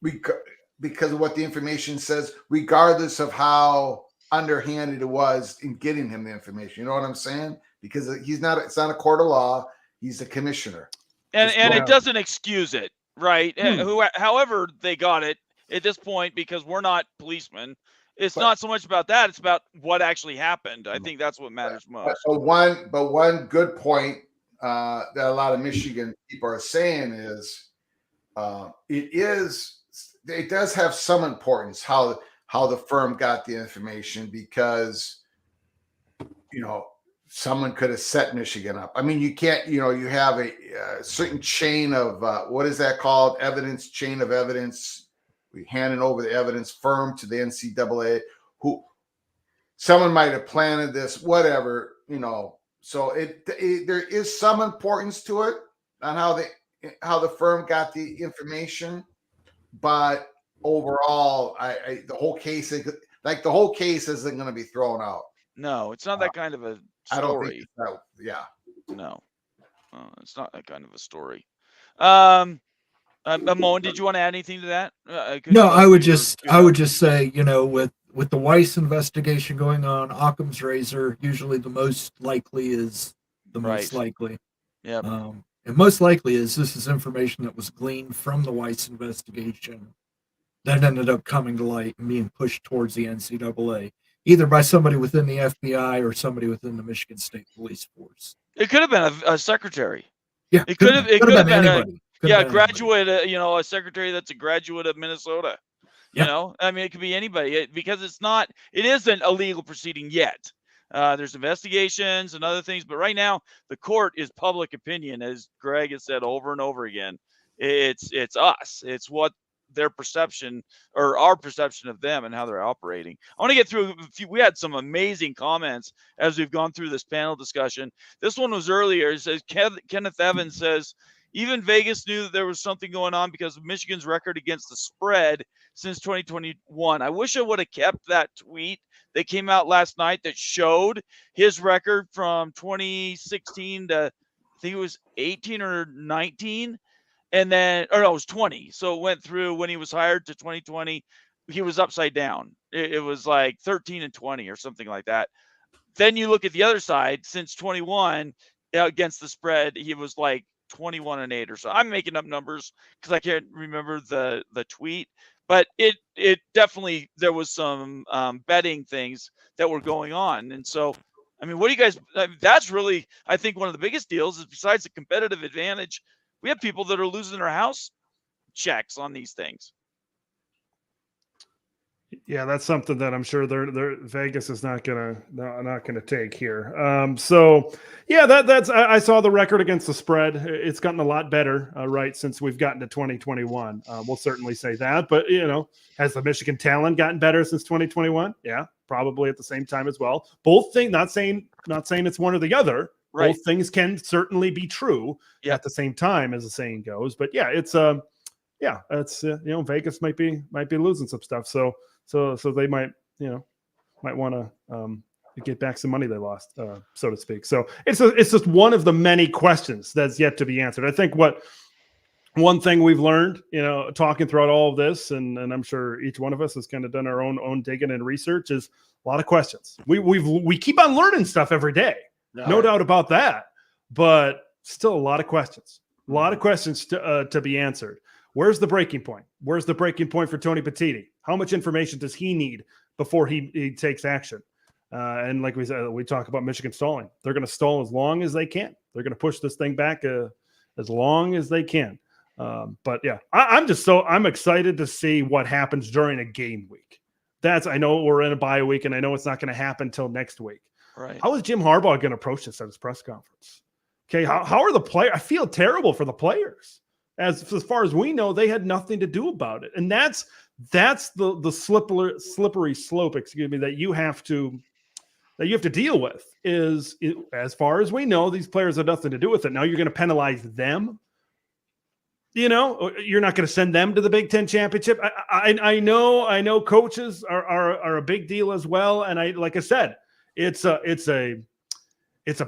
because of what the information says, regardless of how underhanded it was in getting him the information. You know what I'm saying? Because it's not a court of law. He's the commissioner. And it doesn't excuse it, right? However they got it at this point, because we're not policemen. It's not so much about that. It's about what actually happened. I think that's what matters most. One good point that a lot of Michigan people are saying is it does have some importance how the firm got the information, because, someone could have set Michigan up. I mean, you can't, you have a certain chain of, what is that called? Chain of evidence. We handed over the evidence firm to the NCAA, who someone might have planted this, whatever, so there is some importance to it on how the firm got the information, but overall, the whole case isn't going to be thrown out. No, it's not that kind of a story. I don't think yeah. No, it's not that kind of a story. Moen, did you want to add anything to that? No, I would just say, with the Weiss investigation going on, Occam's razor usually the most likely is the most likely. Yeah. And most likely this is information that was gleaned from the Weiss investigation that ended up coming to light and being pushed towards the NCAA, either by somebody within the FBI or somebody within the Michigan State Police Force. It could have been a secretary. Yeah, it could have been anybody. A graduate, a secretary that's a graduate of Minnesota. You know, I mean, it could be anybody because it isn't a legal proceeding yet. There's investigations and other things, but right now the court is public opinion, as Greg has said over and over again. It's us. It's what their perception or our perception of them and how they're operating. I want to get through a few. We had some amazing comments as we've gone through this panel discussion. This one was earlier. It says Kenneth Evans says, even Vegas knew that there was something going on because of Michigan's record against the spread since 2021. I wish I would have kept that tweet that came out last night that showed his record from 2016 to, I think it was 18 or 19. And then, or no, it was 20. So it went through when he was hired to 2020. He was upside down. It was like 13 and 20 or something like that. Then you look at the other side, since 21 against the spread, he was like 21 and 8 or so. I'm making up numbers because I can't remember the tweet, but it definitely, there was some betting things that were going on. And so, I mean, what do you guys, that's really, I think one of the biggest deals is, besides the competitive advantage, we have people that are losing their house checks on these things. Yeah, that's something that I'm sure they're Vegas is not gonna take here. So yeah, that's I saw the record against the spread. It's gotten a lot better, right, since we've gotten to 2021. We'll certainly say that. But has the Michigan talent gotten better since 2021? Yeah, probably at the same time as well. Both things, not saying it's one or the other. Right. Both things can certainly be true at the same time, as the saying goes. But yeah, it's Vegas might be losing some stuff. So they might want to get back some money they lost, so to speak. So it's just one of the many questions that's yet to be answered. I think one thing we've learned, talking throughout all of this, and I'm sure each one of us has kind of done our own digging and research, is a lot of questions. We keep on learning stuff every day. No doubt about that, but still a lot of questions. A lot of questions to be answered. Where's the breaking point? Where's the breaking point for Tony Petitti? How much information does he need before he takes action? And like we said, we talk about Michigan stalling. They're going to stall as long as they can. They're going to push this thing back as long as they can. But yeah, I'm excited to see what happens during a game week. I know we're in a bye week, and I know it's not going to happen until next week. Right. How is Jim Harbaugh going to approach this at his press conference? Okay, how are the players? I feel terrible for the players. As far as we know, they had nothing to do about it, and that's the slippery slope. Excuse me, that you have to deal with. As far as we know, these players have nothing to do with it. Now you're going to penalize them. You're not going to send them to the Big Ten championship. I know coaches are a big deal as well, and like I said, it's a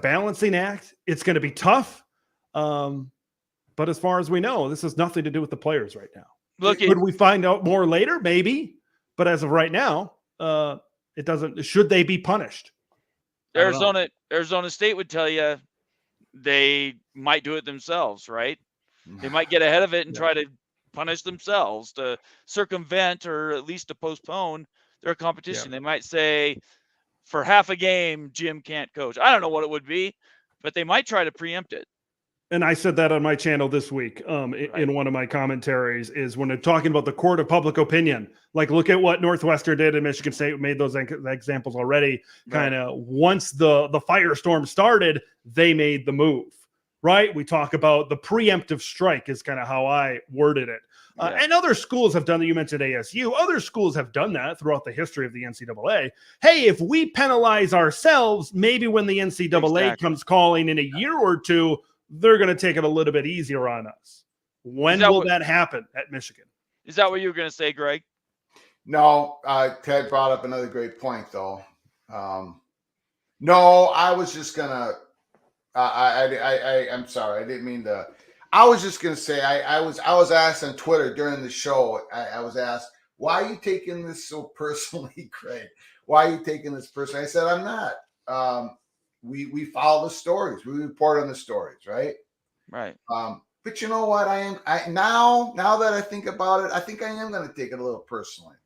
balancing act. It's going to be tough. But as far as we know, this has nothing to do with the players right now. Could we find out more later? Maybe. But as of right now, it doesn't. Should they be punished? Arizona State would tell you they might do it themselves, right? They might get ahead of it and try to punish themselves to circumvent or at least to postpone their competition. They might say, for half a game, Jim can't coach. I don't know what it would be, but they might try to preempt it. And I said that on my channel this week in one of my commentaries, is when they're talking about the court of public opinion, like look at what Northwestern did and Michigan State. We made those examples already. Kind of once the firestorm started, they made the move, right? We talk about the preemptive strike is kind of how I worded it. And other schools have done that. You mentioned ASU. Other schools have done that throughout the history of the NCAA. Hey, if we penalize ourselves, maybe when the NCAA comes calling in a year or two, they're going to take it a little bit easier on us. When will that happen at Michigan? Is that what you were going to say, Greg? No, Ted brought up another great point, though. No, I was just going to I'm sorry. I didn't mean to. I was just gonna say I was asked on Twitter during the show. I was asked, why are you taking this so personally, Craig? Why are you taking this personally? I said, I'm not. We follow the stories. We report on the stories, right? Right. But you know what? Now that I think about it, I think I am going to take it a little personally.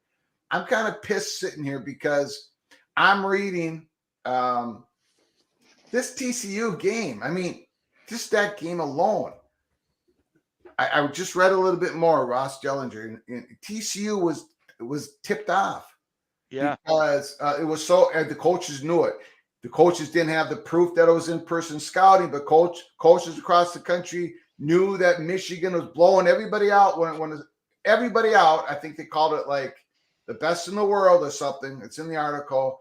I'm kind of pissed sitting here because I'm reading this TCU game. I mean, just that game alone. I just read a little bit more. Ross Dellinger. TCU was tipped off. Yeah. Because it was so, and the coaches knew it. The coaches didn't have the proof that it was in-person scouting, but coaches across the country knew that Michigan was blowing everybody out everybody out. I think they called it like the best in the world or something. It's in the article.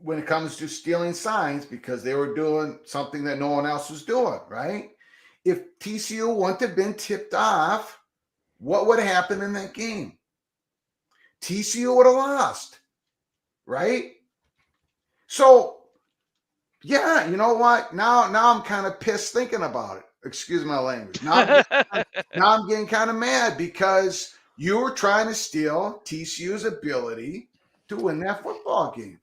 When it comes to stealing signs, because they were doing something that no one else was doing, right? If TCU wouldn't have been tipped off, what would have happened in that game? TCU would have lost, right? So, yeah, you know what? Now I'm kind of pissed thinking about it. Excuse my language. Now I'm getting kind of mad because you were trying to steal TCU's ability to win that football game.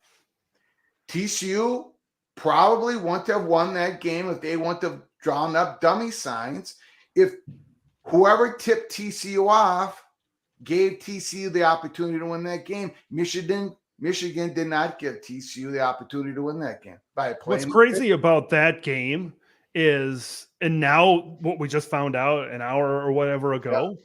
TCU probably wouldn't have won that game if they wouldn't have drawn up dummy signs. If whoever tipped TCU off gave TCU the opportunity to win that game, Michigan did not give TCU the opportunity to win that game. What's crazy about that game is, and now what we just found out an hour or whatever ago,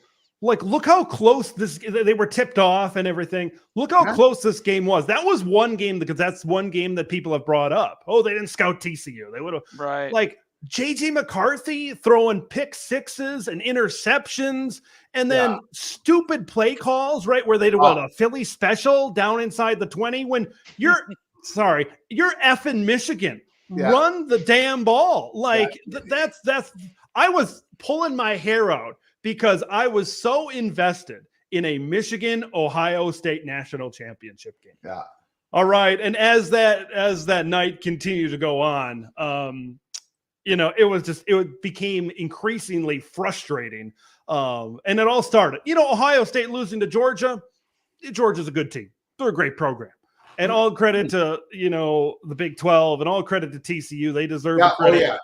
like, look how close they were tipped off and everything. Look how close this game was. That was one game, because that's one game that people have brought up. Oh, they didn't scout TCU. They would have, right. Like, JJ McCarthy throwing pick sixes and interceptions, and then stupid play calls, right? Where they do a Philly special down inside the 20 when you're you're effing Michigan. Yeah. Run the damn ball. Like that's I was pulling my hair out because I was so invested in a Michigan-Ohio State national championship game. Yeah. All right. And as that night continued to go on, it became increasingly frustrating. And it all started, Ohio State losing to Georgia. Georgia's a good team. They're a great program. And all credit to, the Big 12 and all credit to TCU. They deserve credit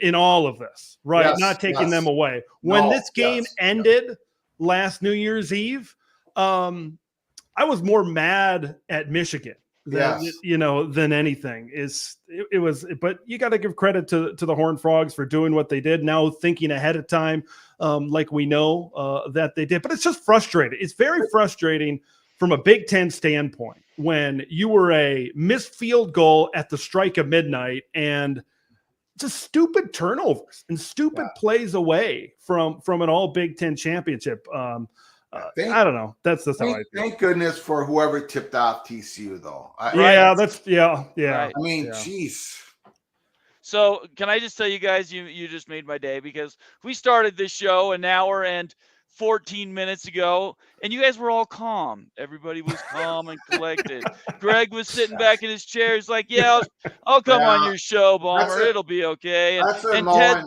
in all of this, right? Yes, not taking them away. When this game ended last New Year's Eve, I was more mad at Michigan than anything. It was, but you got to give credit to the Horned Frogs for doing what they did. Now thinking ahead of time, like we know that they did, but it's just frustrating. It's very frustrating from a Big Ten standpoint when you were a missed field goal at the strike of midnight and just stupid turnovers and stupid plays away from an all Big Ten championship. I don't know. That's how I feel. Thank goodness for whoever tipped off TCU, though. Right. I mean, jeez. So can I just tell you guys, you just made my day, because we started this show an hour and 14 minutes ago, and you guys were all calm. Everybody was calm and collected. Greg was sitting back in his chair. He's like, "Yeah, I'll come on your show, Bomber. It'll be okay." And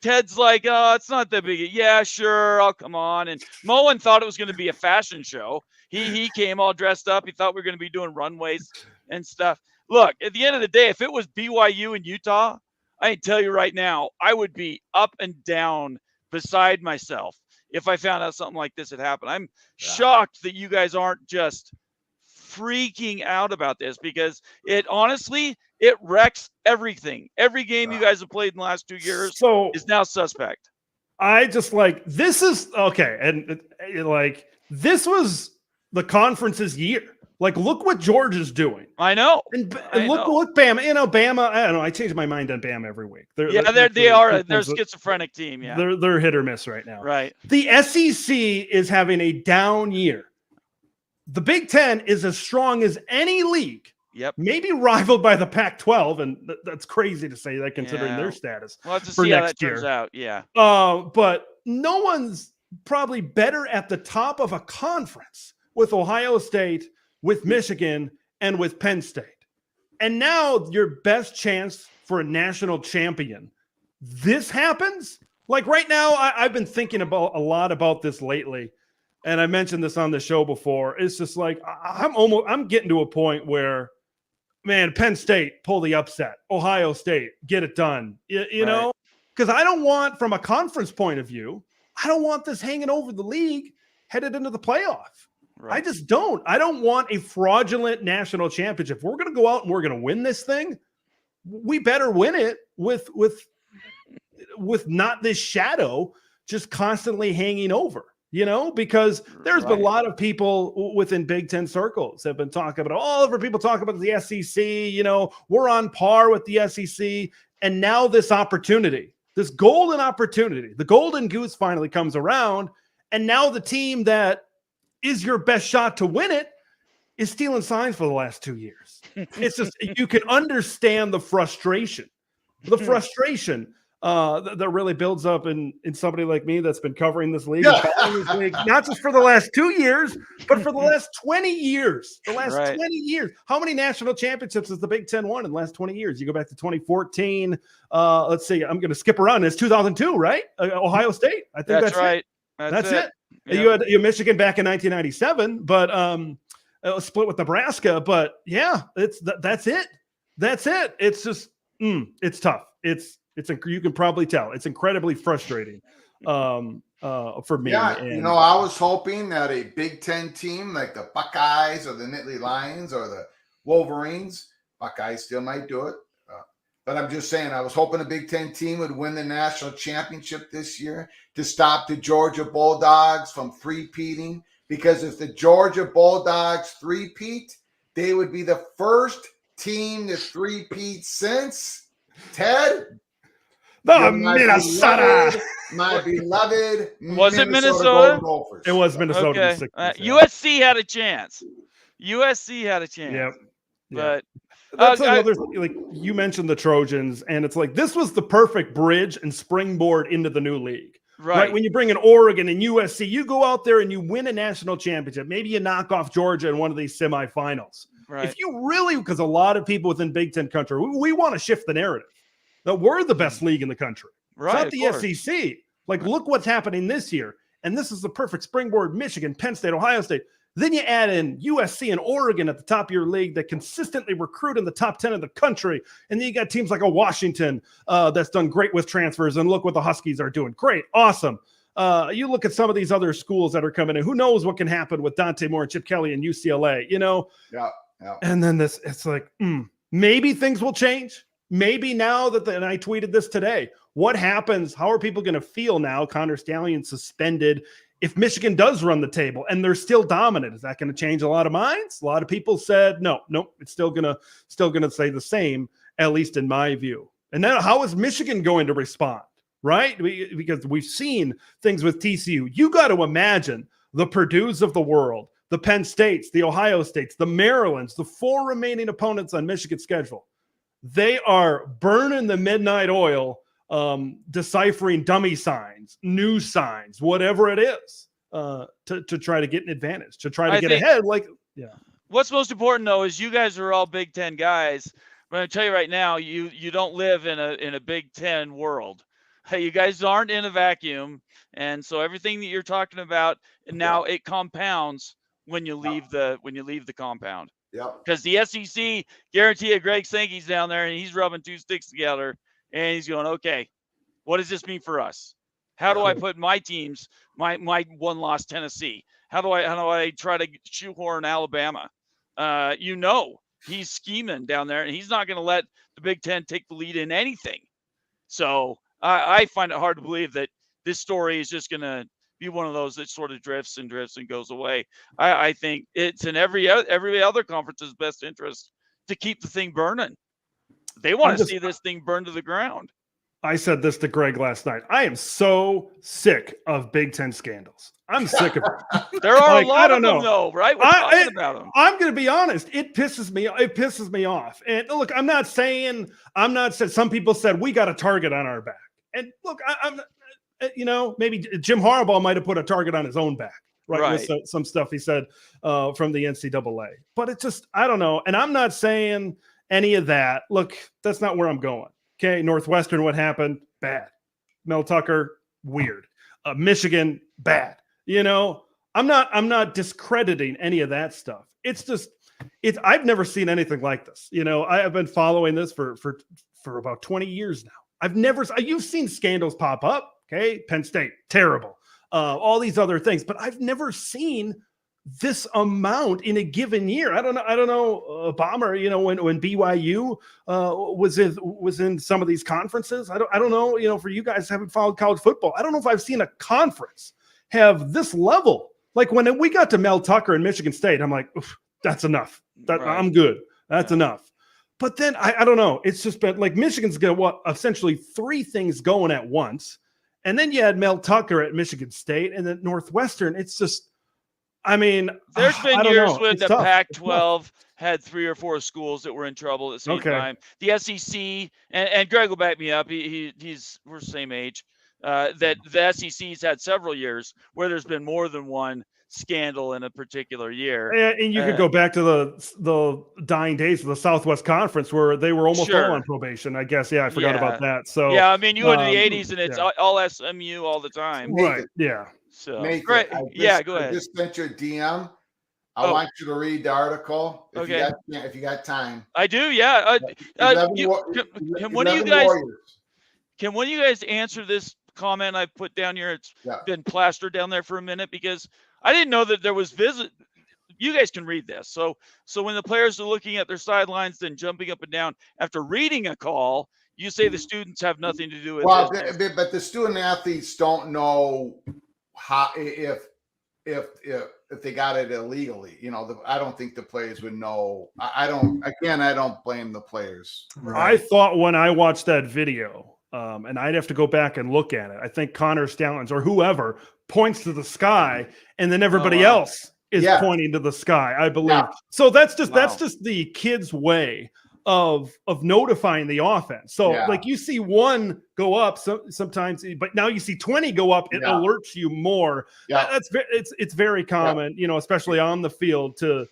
Ted's like, "Oh, it's not that big. Yeah, sure, I'll come on." And Moen thought it was going to be a fashion show. He came all dressed up. He thought we were going to be doing runways and stuff. Look, at the end of the day, if it was BYU and Utah, I can tell you right now, I would be up and down beside myself if I found out something like this had happened. I'm shocked that you guys aren't just freaking out about this, because it wrecks everything. Every game you guys have played in the last 2 years is now suspect. I just this is okay. And this was the conference's year. Like, look what George is doing. I know. And look, Bama. Bama. I don't know. I change my mind on Bama every week. They're a schizophrenic team. Yeah, they're hit or miss right now. Right. The SEC is having a down year. The Big Ten is as strong as any league. Yep. Maybe rivaled by the Pac-12, and that's crazy to say that considering their status. We'll have to see how that turns out. Yeah. But no one's probably better at the top of a conference with Ohio State, with Michigan, and with Penn State. And now your best chance for a national champion, this happens? Like right now, I've been thinking a lot about this lately, and I mentioned this on the show before. It's just like I'm getting to a point where, man, Penn State pull the upset, Ohio State get it done. You know, because I don't want, from a conference point of view, I don't want this hanging over the league headed into the playoff. Right. I just don't. I don't want a fraudulent national championship. If we're going to go out and we're going to win this thing, we better win it with not this shadow just constantly hanging over, you know, because there's been a lot of people within Big Ten circles have been talking about, all over people talk about the SEC, you know, we're on par with the SEC. And now this opportunity, this golden opportunity, the golden goose finally comes around. And now the team that is your best shot to win it is stealing signs for the last 2 years. It's just, you can understand the frustration that really builds up in somebody like me that's been covering this league, not just for the last 2 years, but for the last 20 years. The last 20 years. How many national championships has the Big Ten won in the last 20 years? You go back to 2014. Let's see. I'm going to skip around. It's 2002, right? Ohio State. I think that's right. That's it. Yep. You had Michigan back in 1997, but it was split with Nebraska. But yeah, that's it. That's it. It's just it's tough. You can probably tell it's incredibly frustrating for me. Yeah, you know, I was hoping that a Big Ten team like the Buckeyes or the Nittany Lions or the Wolverines, Buckeyes still might do it. But I'm just saying, I was hoping a Big Ten team would win the national championship this year to stop the Georgia Bulldogs from three-peating. Because if the Georgia Bulldogs three-peat, they would be the first team to three-peat since Ted. The Minnesota. My beloved Was it Minnesota? Gophers. It was Minnesota. Okay. USC had a chance. Yep. But that's another thing. Like you mentioned the Trojans, and it's like this was the perfect bridge and springboard into the new league. Right. When you bring in Oregon and USC, you go out there and you win a national championship. Maybe you knock off Georgia in one of these semifinals. Right. If you really, because a lot of people within Big Ten country, we want to shift the narrative that we're the best league in the country. Right. It's not the SEC. Like, look what's happening this year. And this is the perfect springboard. Michigan, Penn State, Ohio State. Then you add in USC and Oregon at the top of your league that consistently recruit in the top 10 of the country. And then you got teams like a Washington that's done great with transfers. And look what the Huskies are doing. Great. Awesome. You look at some of these other schools that are coming in. Who knows what can happen with Dante Moore and Chip Kelly and UCLA, you know? Yeah. And then it's like, maybe things will change. Maybe now that, and I tweeted this today, what happens? How are people going to feel now? Connor Stallion suspended. If Michigan does run the table and they're still dominant, is that going to change a lot of minds? A lot of people said, no, it's still gonna say the same, at least in my view. And then how is Michigan going to respond? Right? Because we've seen things with TCU. You got to imagine the Purdues of the world, the Penn States, the Ohio States, the Marylands, the 4 remaining opponents on Michigan's schedule. They are burning the midnight oil, deciphering dummy signs, new signs, whatever it is, to try to get an advantage, to try to get ahead. What's most important though is you guys are all Big Ten guys. I'm going to tell you right now, you don't live in a Big Ten world. Hey, you guys aren't in a vacuum, and so everything that you're talking about now it compounds when you leave the compound. Yeah. Because the SEC, guarantee you, Greg Sankey's down there and he's rubbing two sticks together and he's going, okay, what does this mean for us? How do I put my teams, my one-loss Tennessee? How do I try to shoehorn Alabama? He's scheming down there, and he's not going to let the Big Ten take the lead in anything. So I find it hard to believe that this story is just going to be one of those that sort of drifts and goes away. I think it's in every other conference's best interest to keep the thing burning. They want to see this thing burn to the ground. I said this to Greg last night. I am so sick of Big Ten scandals. I'm sick of it. There are a lot of them, though, right? We're talking about them. I'm going to be honest. It pisses me off. And look, I'm not saying some people said we got a target on our back. And look, I'm maybe Jim Harbaugh might have put a target on his own back, right? With some stuff he said from the NCAA. But it's just, I don't know. And I'm not saying any of that. Look, that's not where I'm going. Okay, Northwestern, what happened? Bad. Mel Tucker, weird. Michigan, bad. I'm not discrediting any of that stuff. It's just, I've never seen anything like this. I have been following this for about 20 years now. You've seen scandals pop up. Okay, Penn State, terrible. All these other things, but I've never seen this amount in a given year. I don't know, Bomber, when BYU was in some of these conferences. I don't know, for you guys who haven't followed college football, I don't know if I've seen a conference have this level. Like when we got to Mel Tucker and Michigan State, I'm like, that's enough. Right. I'm good. That's enough. But then I don't know. It's just been like Michigan's got essentially three things going at once. And then you had Mel Tucker at Michigan State, and then Northwestern. It's just, there's been years when the tough. Pac-12 had 3 or 4 schools that were in trouble at the same time. The SEC, and Greg will back me up. We're the same age. That the SEC's had several years where there's been more than one scandal in a particular year. And you could go back to the dying days of the Southwest Conference where they were almost all on probation, I guess. Yeah, I forgot about that. So you go into the 80s and it's all SMU all the time. Right. Yeah. So Nathan, great. Go ahead. I just sent you a DM. I want you to read the article if you got time. I do, yeah. Can one of you guys answer this comment I put down here? It's been plastered down there for a minute because I didn't know that there was you guys can read this. So when the players are looking at their sidelines, then jumping up and down after reading a call, you say the students have nothing to do with it. But the student athletes don't know how if they got it illegally. I don't think the players would know. I don't blame the players. Right. I thought when I watched that video, and I'd have to go back and look at it, I think Connor Stallings or whoever points to the sky, and then everybody else is pointing to the sky, I believe. Yeah. So that's just the kids' way of notifying the offense. So like you see one go up sometimes, but now you see 20 go up, it alerts you more. Yeah. It's very common, especially on the field to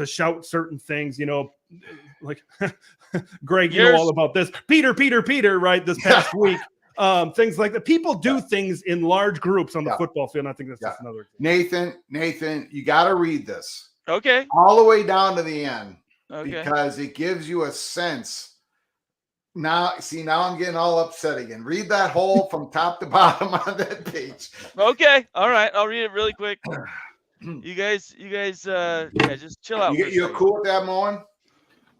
shout certain things, like Greg, you know all about this. Peter, right? This past week. Things like that. People do things in large groups on the football field. And I think that's just another thing. Nathan, you got to read this. Okay. All the way down to the end. Okay. Because it gives you a sense. Now I'm getting all upset again. Read that whole from top to bottom on that page. Okay. All right. I'll read it really quick. You guys, just chill out. You're cool with that, Moen?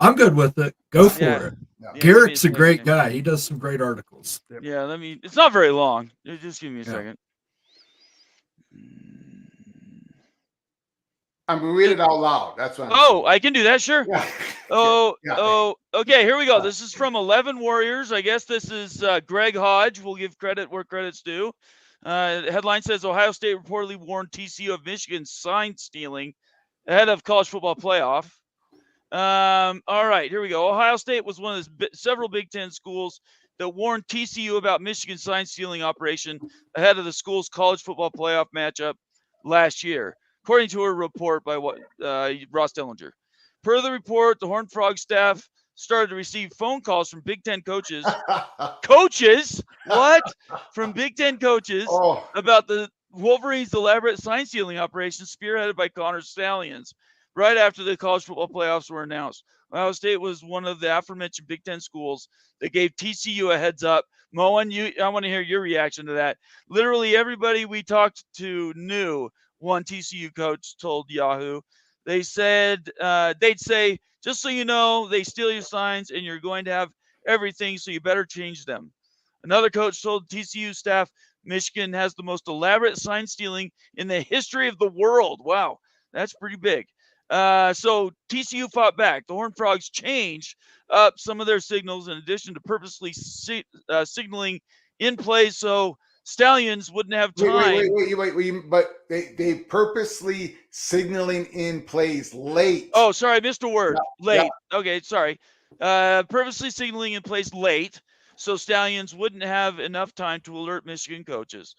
I'm good with it. Go for it. Yeah. Garrett's a great guy. He does some great articles. Yeah, it's not very long. Just give me a second. I'm going to read it out loud. That's what I can do that, sure. Yeah. Okay, here we go. This is from 11 Warriors. I guess this is Greg Hodge. We'll give credit where credit's due. The headline says, Ohio State reportedly warned TCU of Michigan's sign stealing ahead of college football playoff. All right, here we go. Ohio State was one of several Big Ten schools that warned TCU about Michigan's sign stealing operation ahead of the school's college football playoff matchup last year, according to a report by Ross Dellinger. Per the report, the Horned Frog staff started to receive phone calls from Big Ten coaches. From Big Ten coaches about the Wolverines' elaborate sign stealing operation spearheaded by Connor Stallions. Right after the college football playoffs were announced, Ohio State was one of the aforementioned Big Ten schools that gave TCU a heads up. Moen, I want to hear your reaction to that. Literally everybody we talked to knew. One TCU coach told Yahoo. They said they'd say, just so you know, they steal your signs and you're going to have everything, so you better change them. Another coach told TCU staff, Michigan has the most elaborate sign stealing in the history of the world. Wow, that's pretty big. So TCU fought back. The Horned Frogs changed up some of their signals in addition to purposely signaling in plays so Stallions wouldn't have time. Wait. But they purposely signaling in plays late. Oh, sorry, I missed a word. Late. Yeah. Okay, sorry. Purposely signaling in plays late so Stallions wouldn't have enough time to alert Michigan coaches.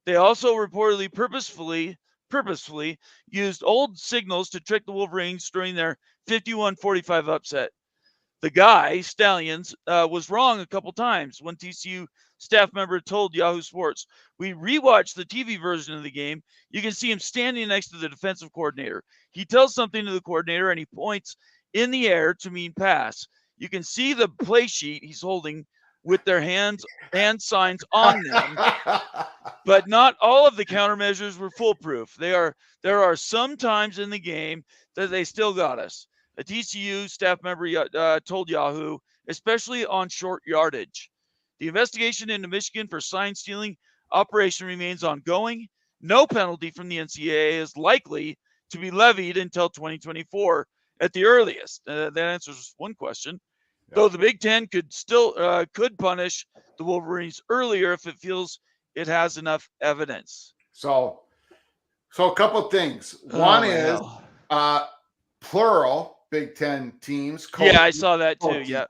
They also reportedly purposefully used old signals to trick the Wolverines during their 51-45 upset. the guy, Stallions, was wrong a couple times. One TCU staff member told Yahoo Sports, we rewatched the TV version of the game. You can see him standing next to the defensive coordinator. He tells something to the coordinator and he points in the air to mean pass. You can see the play sheet he's holding with their hand signs on them, but not all of the countermeasures were foolproof. There are some times in the game that they still got us. A TCU staff member told Yahoo, especially on short yardage. The investigation into Michigan for sign stealing operation remains ongoing. No penalty from the NCAA is likely to be levied until 2024 at the earliest. That answers one question. Yeah. Though the Big Ten could still could punish the Wolverines earlier if it feels it has enough evidence. So a couple things. One is plural Big Ten teams. Yeah, I saw that too. Yeah.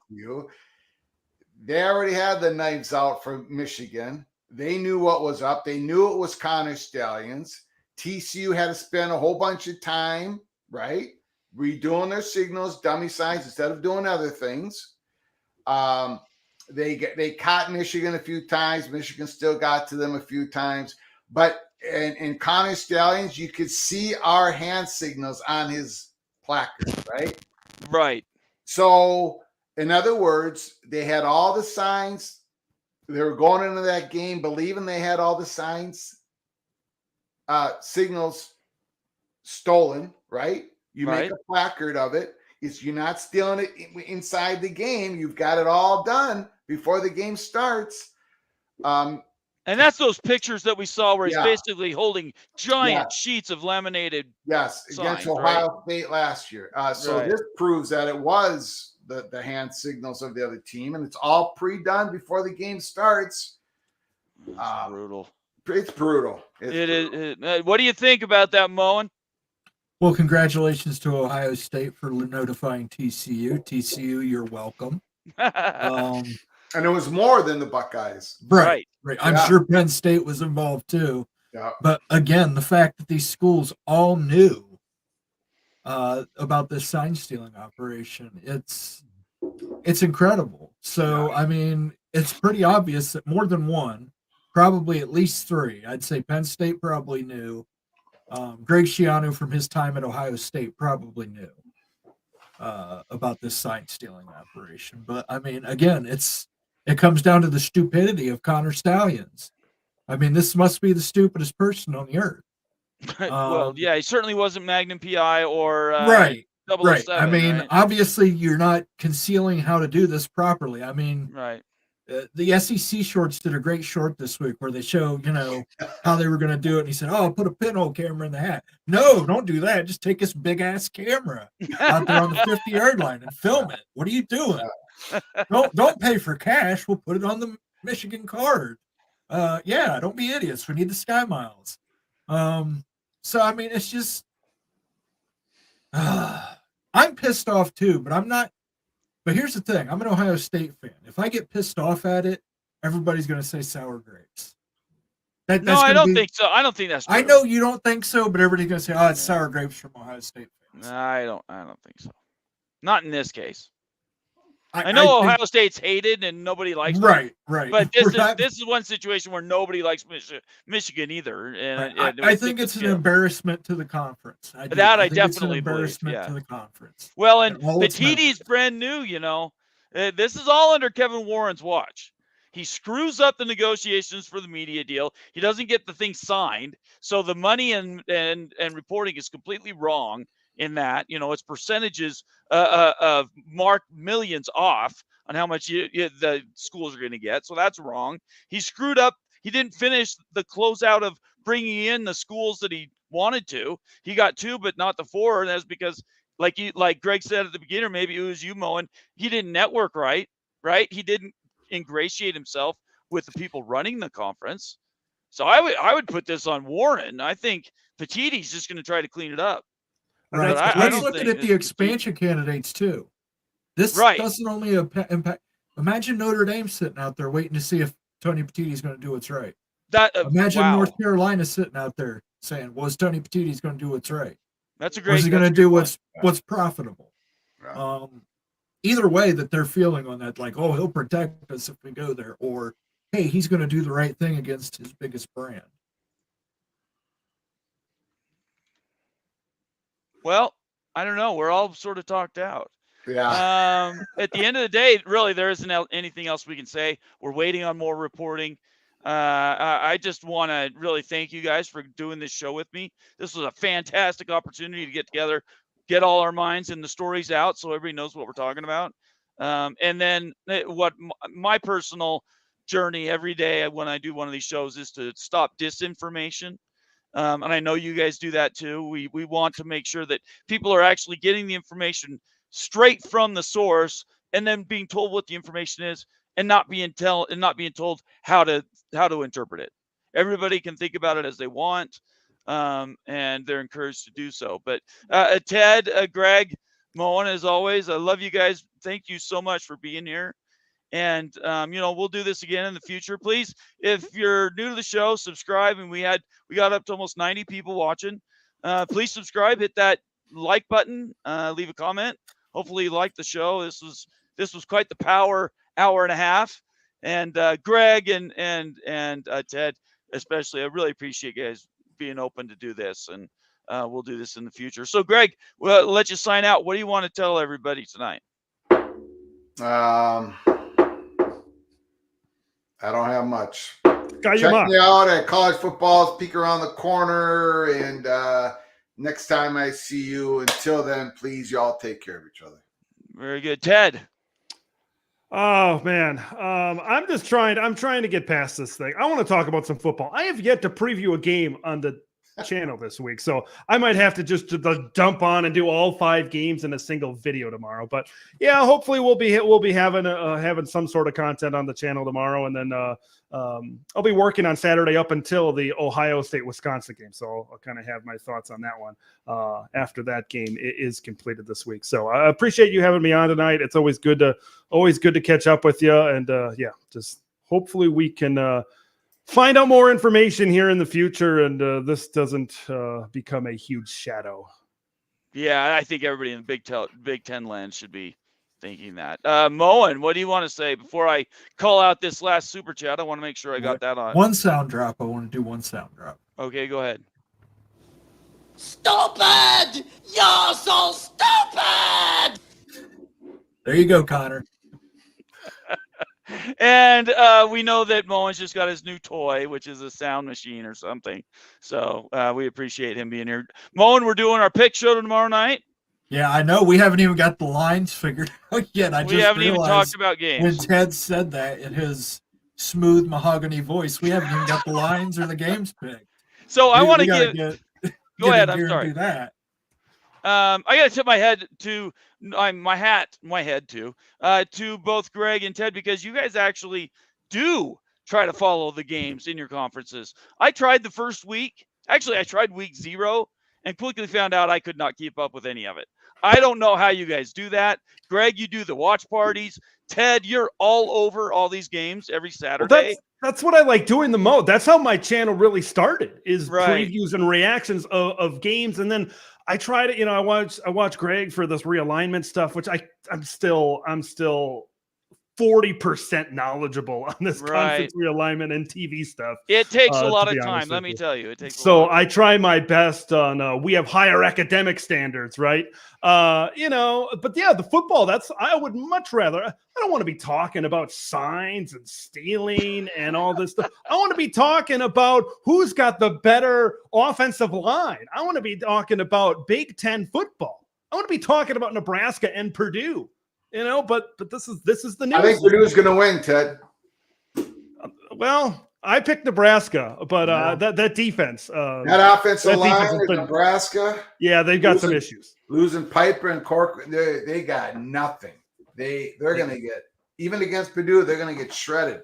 They already had the knives out for Michigan. They knew what was up. They knew it was Connor Stallions. TCU had to spend a whole bunch of time, right, redoing their signals, dummy signs instead of doing other things. They caught Michigan a few times. Michigan still got to them a few times. But in Connor Stallions, you could see our hand signals on his placard, right? Right. So, in other words, they had all the signs. They were going into that game believing they had all the signs, signals stolen, right? You make a placard of it. You're not stealing it inside the game. You've got it all done before the game starts. And that's those pictures that we saw where he's basically holding giant sheets of laminated. Yes, against Ohio State last year. This proves that it was the hand signals of the other team, and it's all pre-done before the game starts. It's brutal. It's brutal. It is. What do you think about that, Moen? Well, congratulations to Ohio State for notifying TCU. TCU, you're welcome. And it was more than the Buckeyes. Right. I'm sure Penn State was involved too. Yeah. But again, the fact that these schools all knew about this sign stealing operation, it's incredible. So, I mean, it's pretty obvious that more than one, probably at least three, I'd say Penn State probably knew. Greg Schiano from his time at Ohio State probably knew about this sign stealing operation. But I mean, again, it comes down to the stupidity of Connor Stallions. I mean, this must be the stupidest person on the earth. Well, yeah, he certainly wasn't Magnum PI or right. 007, I mean, obviously, you're not concealing how to do this properly. I mean, right. The SEC shorts did a great short this week where they show, how they were going to do it. And he said, "Oh, put a pinhole camera in the hat." No, don't do that. Just take this big ass camera out there on the 50-yard line and film it. What are you doing? Don't pay for cash. We'll put it on the Michigan card. Don't be idiots. We need the Sky Miles. So I mean, it's just I'm pissed off too, but I'm not. But here's the thing. I'm an Ohio State fan. If I get pissed off at it, everybody's going to say sour grapes. No, I don't think so. I don't think that's true. I know you don't think so, but everybody's going to say, "Oh, it's sour grapes from Ohio State fans." I don't think so. Not in this case. I know Ohio State's hated and nobody likes them. Right. But this is one situation where nobody likes Michigan either. And I think it's an embarrassment to the conference. I definitely it's an embarrassment to the conference. Well, and Petitti's brand new, This is all under Kevin Warren's watch. He screws up the negotiations for the media deal. He doesn't get the thing signed. So the money and reporting is completely wrong in that. It's percentages of marked millions off on how much the schools are going to get. So that's wrong. He screwed up. He didn't finish the closeout of bringing in the schools that he wanted to. He got 2, but not the 4. And that's because, like Greg said at the beginning, maybe it was you, Moen, he didn't network right? He didn't ingratiate himself with the people running the conference. So I would put this on Warren. I think Petitti's just going to try to clean it up. Right. Let's look at the expansion candidates too. This doesn't only impact. Imagine Notre Dame sitting out there waiting to see if Tony Petitti's going to do what's right. Imagine North Carolina sitting out there saying, "Was Tony Petitti's going to do what's right?" That's a great. Was he going to do what's profitable? Right. either way that they're feeling on that, like, oh, he'll protect us if we go there, or hey, he's going to do the right thing against his biggest brand. Well, I don't know. We're all sort of talked out. Yeah. At the end of the day, really, there isn't anything else we can say. We're waiting on more reporting. I just want to really thank you guys for doing this show with me. This was a fantastic opportunity to get together, get all our minds and the stories out so everybody knows what we're talking about. And then what my personal journey every day when I do one of these shows is to stop disinformation. And I know you guys do that too. We want to make sure that people are actually getting the information straight from the source and then being told what the information is and not being told how to interpret it. Everybody can think about it as they want, and they're encouraged to do so. But Ted, Greg, Moen, as always, I love you guys. Thank you so much for being here. And we'll do this again in the future. Please, if you're new to the show, subscribe. And we got up to almost 90 people watching. Please subscribe, hit that like button, leave a comment. Hopefully you liked the show. This was quite the power hour and a half. And Greg and Ted, especially, I really appreciate you guys being open to do this. And we'll do this in the future. So Greg, we'll let you sign out. What do you want to tell everybody tonight? I don't have much. Check me out at College Football, Peek Around the Corner, and next time I see you, until then, please, y'all take care of each other. Very good. Ted. Oh man. I'm trying to get past this thing. I want to talk about some football. I have yet to preview a game on the channel this week, so I might have to just dump on and do all 5 games in a single video tomorrow. But yeah, hopefully we'll be having some sort of content on the channel tomorrow, and then I'll be working on Saturday up until the Ohio State-Wisconsin game. So I'll kind of have my thoughts on that one after that game is completed this week. So I appreciate you having me on tonight. It's always good to catch up with you, and just hopefully we can find out more information here in the future, and this doesn't become a huge shadow. Yeah, I think everybody in the Big Ten land should be thinking that. Moen, what do you want to say before I call out this last super chat? I want to make sure I got that on. One sound drop. I want to do one sound drop. Okay, go ahead. Stupid! You're so stupid! There you go, Connor. And we know that Moen's just got his new toy, which is a sound machine or something. So we appreciate him being here. Moen, we're doing our pick show tomorrow night. Yeah, I know. We haven't even got the lines figured out yet. We haven't even talked about games. When Ted said that in his smooth mahogany voice, we haven't even got the lines or the games picked. So I want to give. Go ahead. I'm sorry. Do that. I got to tip my head to my head to both Greg and Ted, because you guys actually do try to follow the games in your conferences. I tried the first week. Actually, I tried week 0 and quickly found out I could not keep up with any of it. I don't know how you guys do that. Greg, you do the watch parties. Ted, you're all over all these games every Saturday. Well, that's what I like doing the most. That's how my channel really started, is previews and reactions of games. And then I try to, I watch Greg for this realignment stuff, which I'm still 40% knowledgeable on this conference realignment and TV stuff. It takes a lot of time, let me tell you. It takes. So I try my best on. We have higher academic standards, right? But yeah, the football. I would much rather. I don't want to be talking about signs and stealing and all this stuff. I want to be talking about who's got the better offensive line. I want to be talking about Big Ten football. I want to be talking about Nebraska and Purdue. But this is the news. I think Purdue's going to win, Ted. Well, I picked Nebraska, but that defense, that offensive line in Nebraska, yeah, they've got some issues. Losing Piper and Cork, they got nothing. They're going to get, even against Purdue, they're going to get shredded.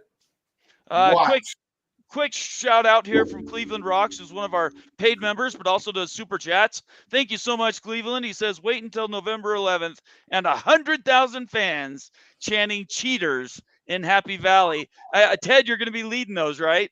Quick shout out here from Cleveland Rocks, who's one of our paid members, but also does super chats. Thank you so much, Cleveland. He says, wait until November 11th and 100,000 fans chanting cheaters in Happy Valley. Ted, you're going to be leading those, right?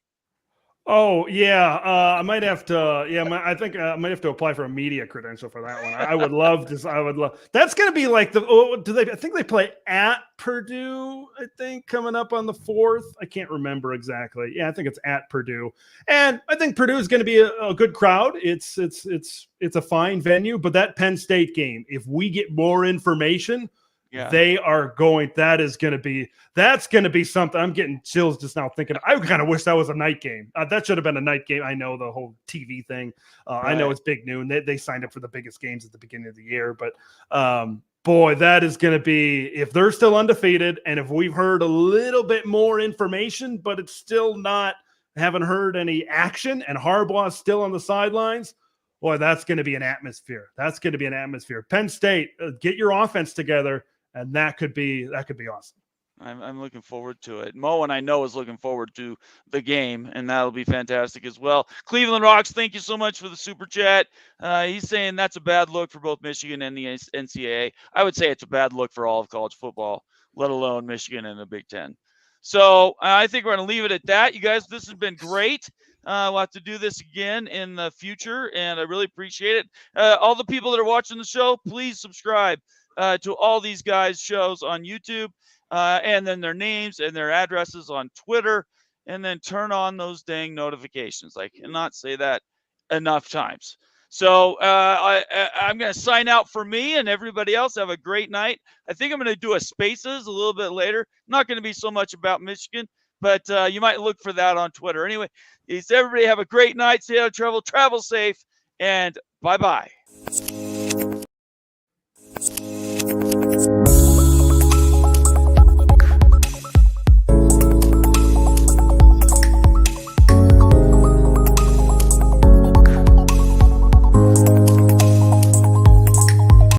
Oh yeah, I might have to. Yeah, I think I might have to apply for a media credential for that one. I would love to. I would love. That's going to be like the. Oh, do they? I think they play at Purdue. I think coming up on the 4th. I can't remember exactly. Yeah, I think it's at Purdue, and I think Purdue is going to be a good crowd. It's a fine venue, but that Penn State game, if we get more information. Yeah. They are going. That's going to be something. I'm getting chills just now thinking. I kind of wish that was a night game. That should have been a night game. I know the whole TV thing. Right. I know it's big noon. They signed up for the biggest games at the beginning of the year, but boy, that is going to be, if they're still undefeated and if we've heard a little bit more information, but it's still not, haven't heard any action, and Harbaugh's still on the sidelines. Boy, that's going to be an atmosphere. That's going to be an atmosphere. Penn State, get your offense together. And that could be awesome. I'm looking forward to it. Mo, and I know, is looking forward to the game, and that'll be fantastic as well. Cleveland Rocks, thank you so much for the super chat. He's saying that's a bad look for both Michigan and the NCAA. I would say it's a bad look for all of college football, let alone Michigan and the Big Ten. So I think we're going to leave it at that. You guys, this has been great. We'll have to do this again in the future, and I really appreciate it. All the people that are watching the show, please subscribe to all these guys' shows on YouTube, and then their names and their addresses on Twitter, and then turn on those dang notifications. I cannot say that enough times. So I'm going to sign out for me, and everybody else have a great night. I think I'm going to do a Spaces a little bit later. Not going to be so much about Michigan, but you might look for that on Twitter. Anyway, everybody have a great night. Stay out of trouble. Travel safe, and bye-bye.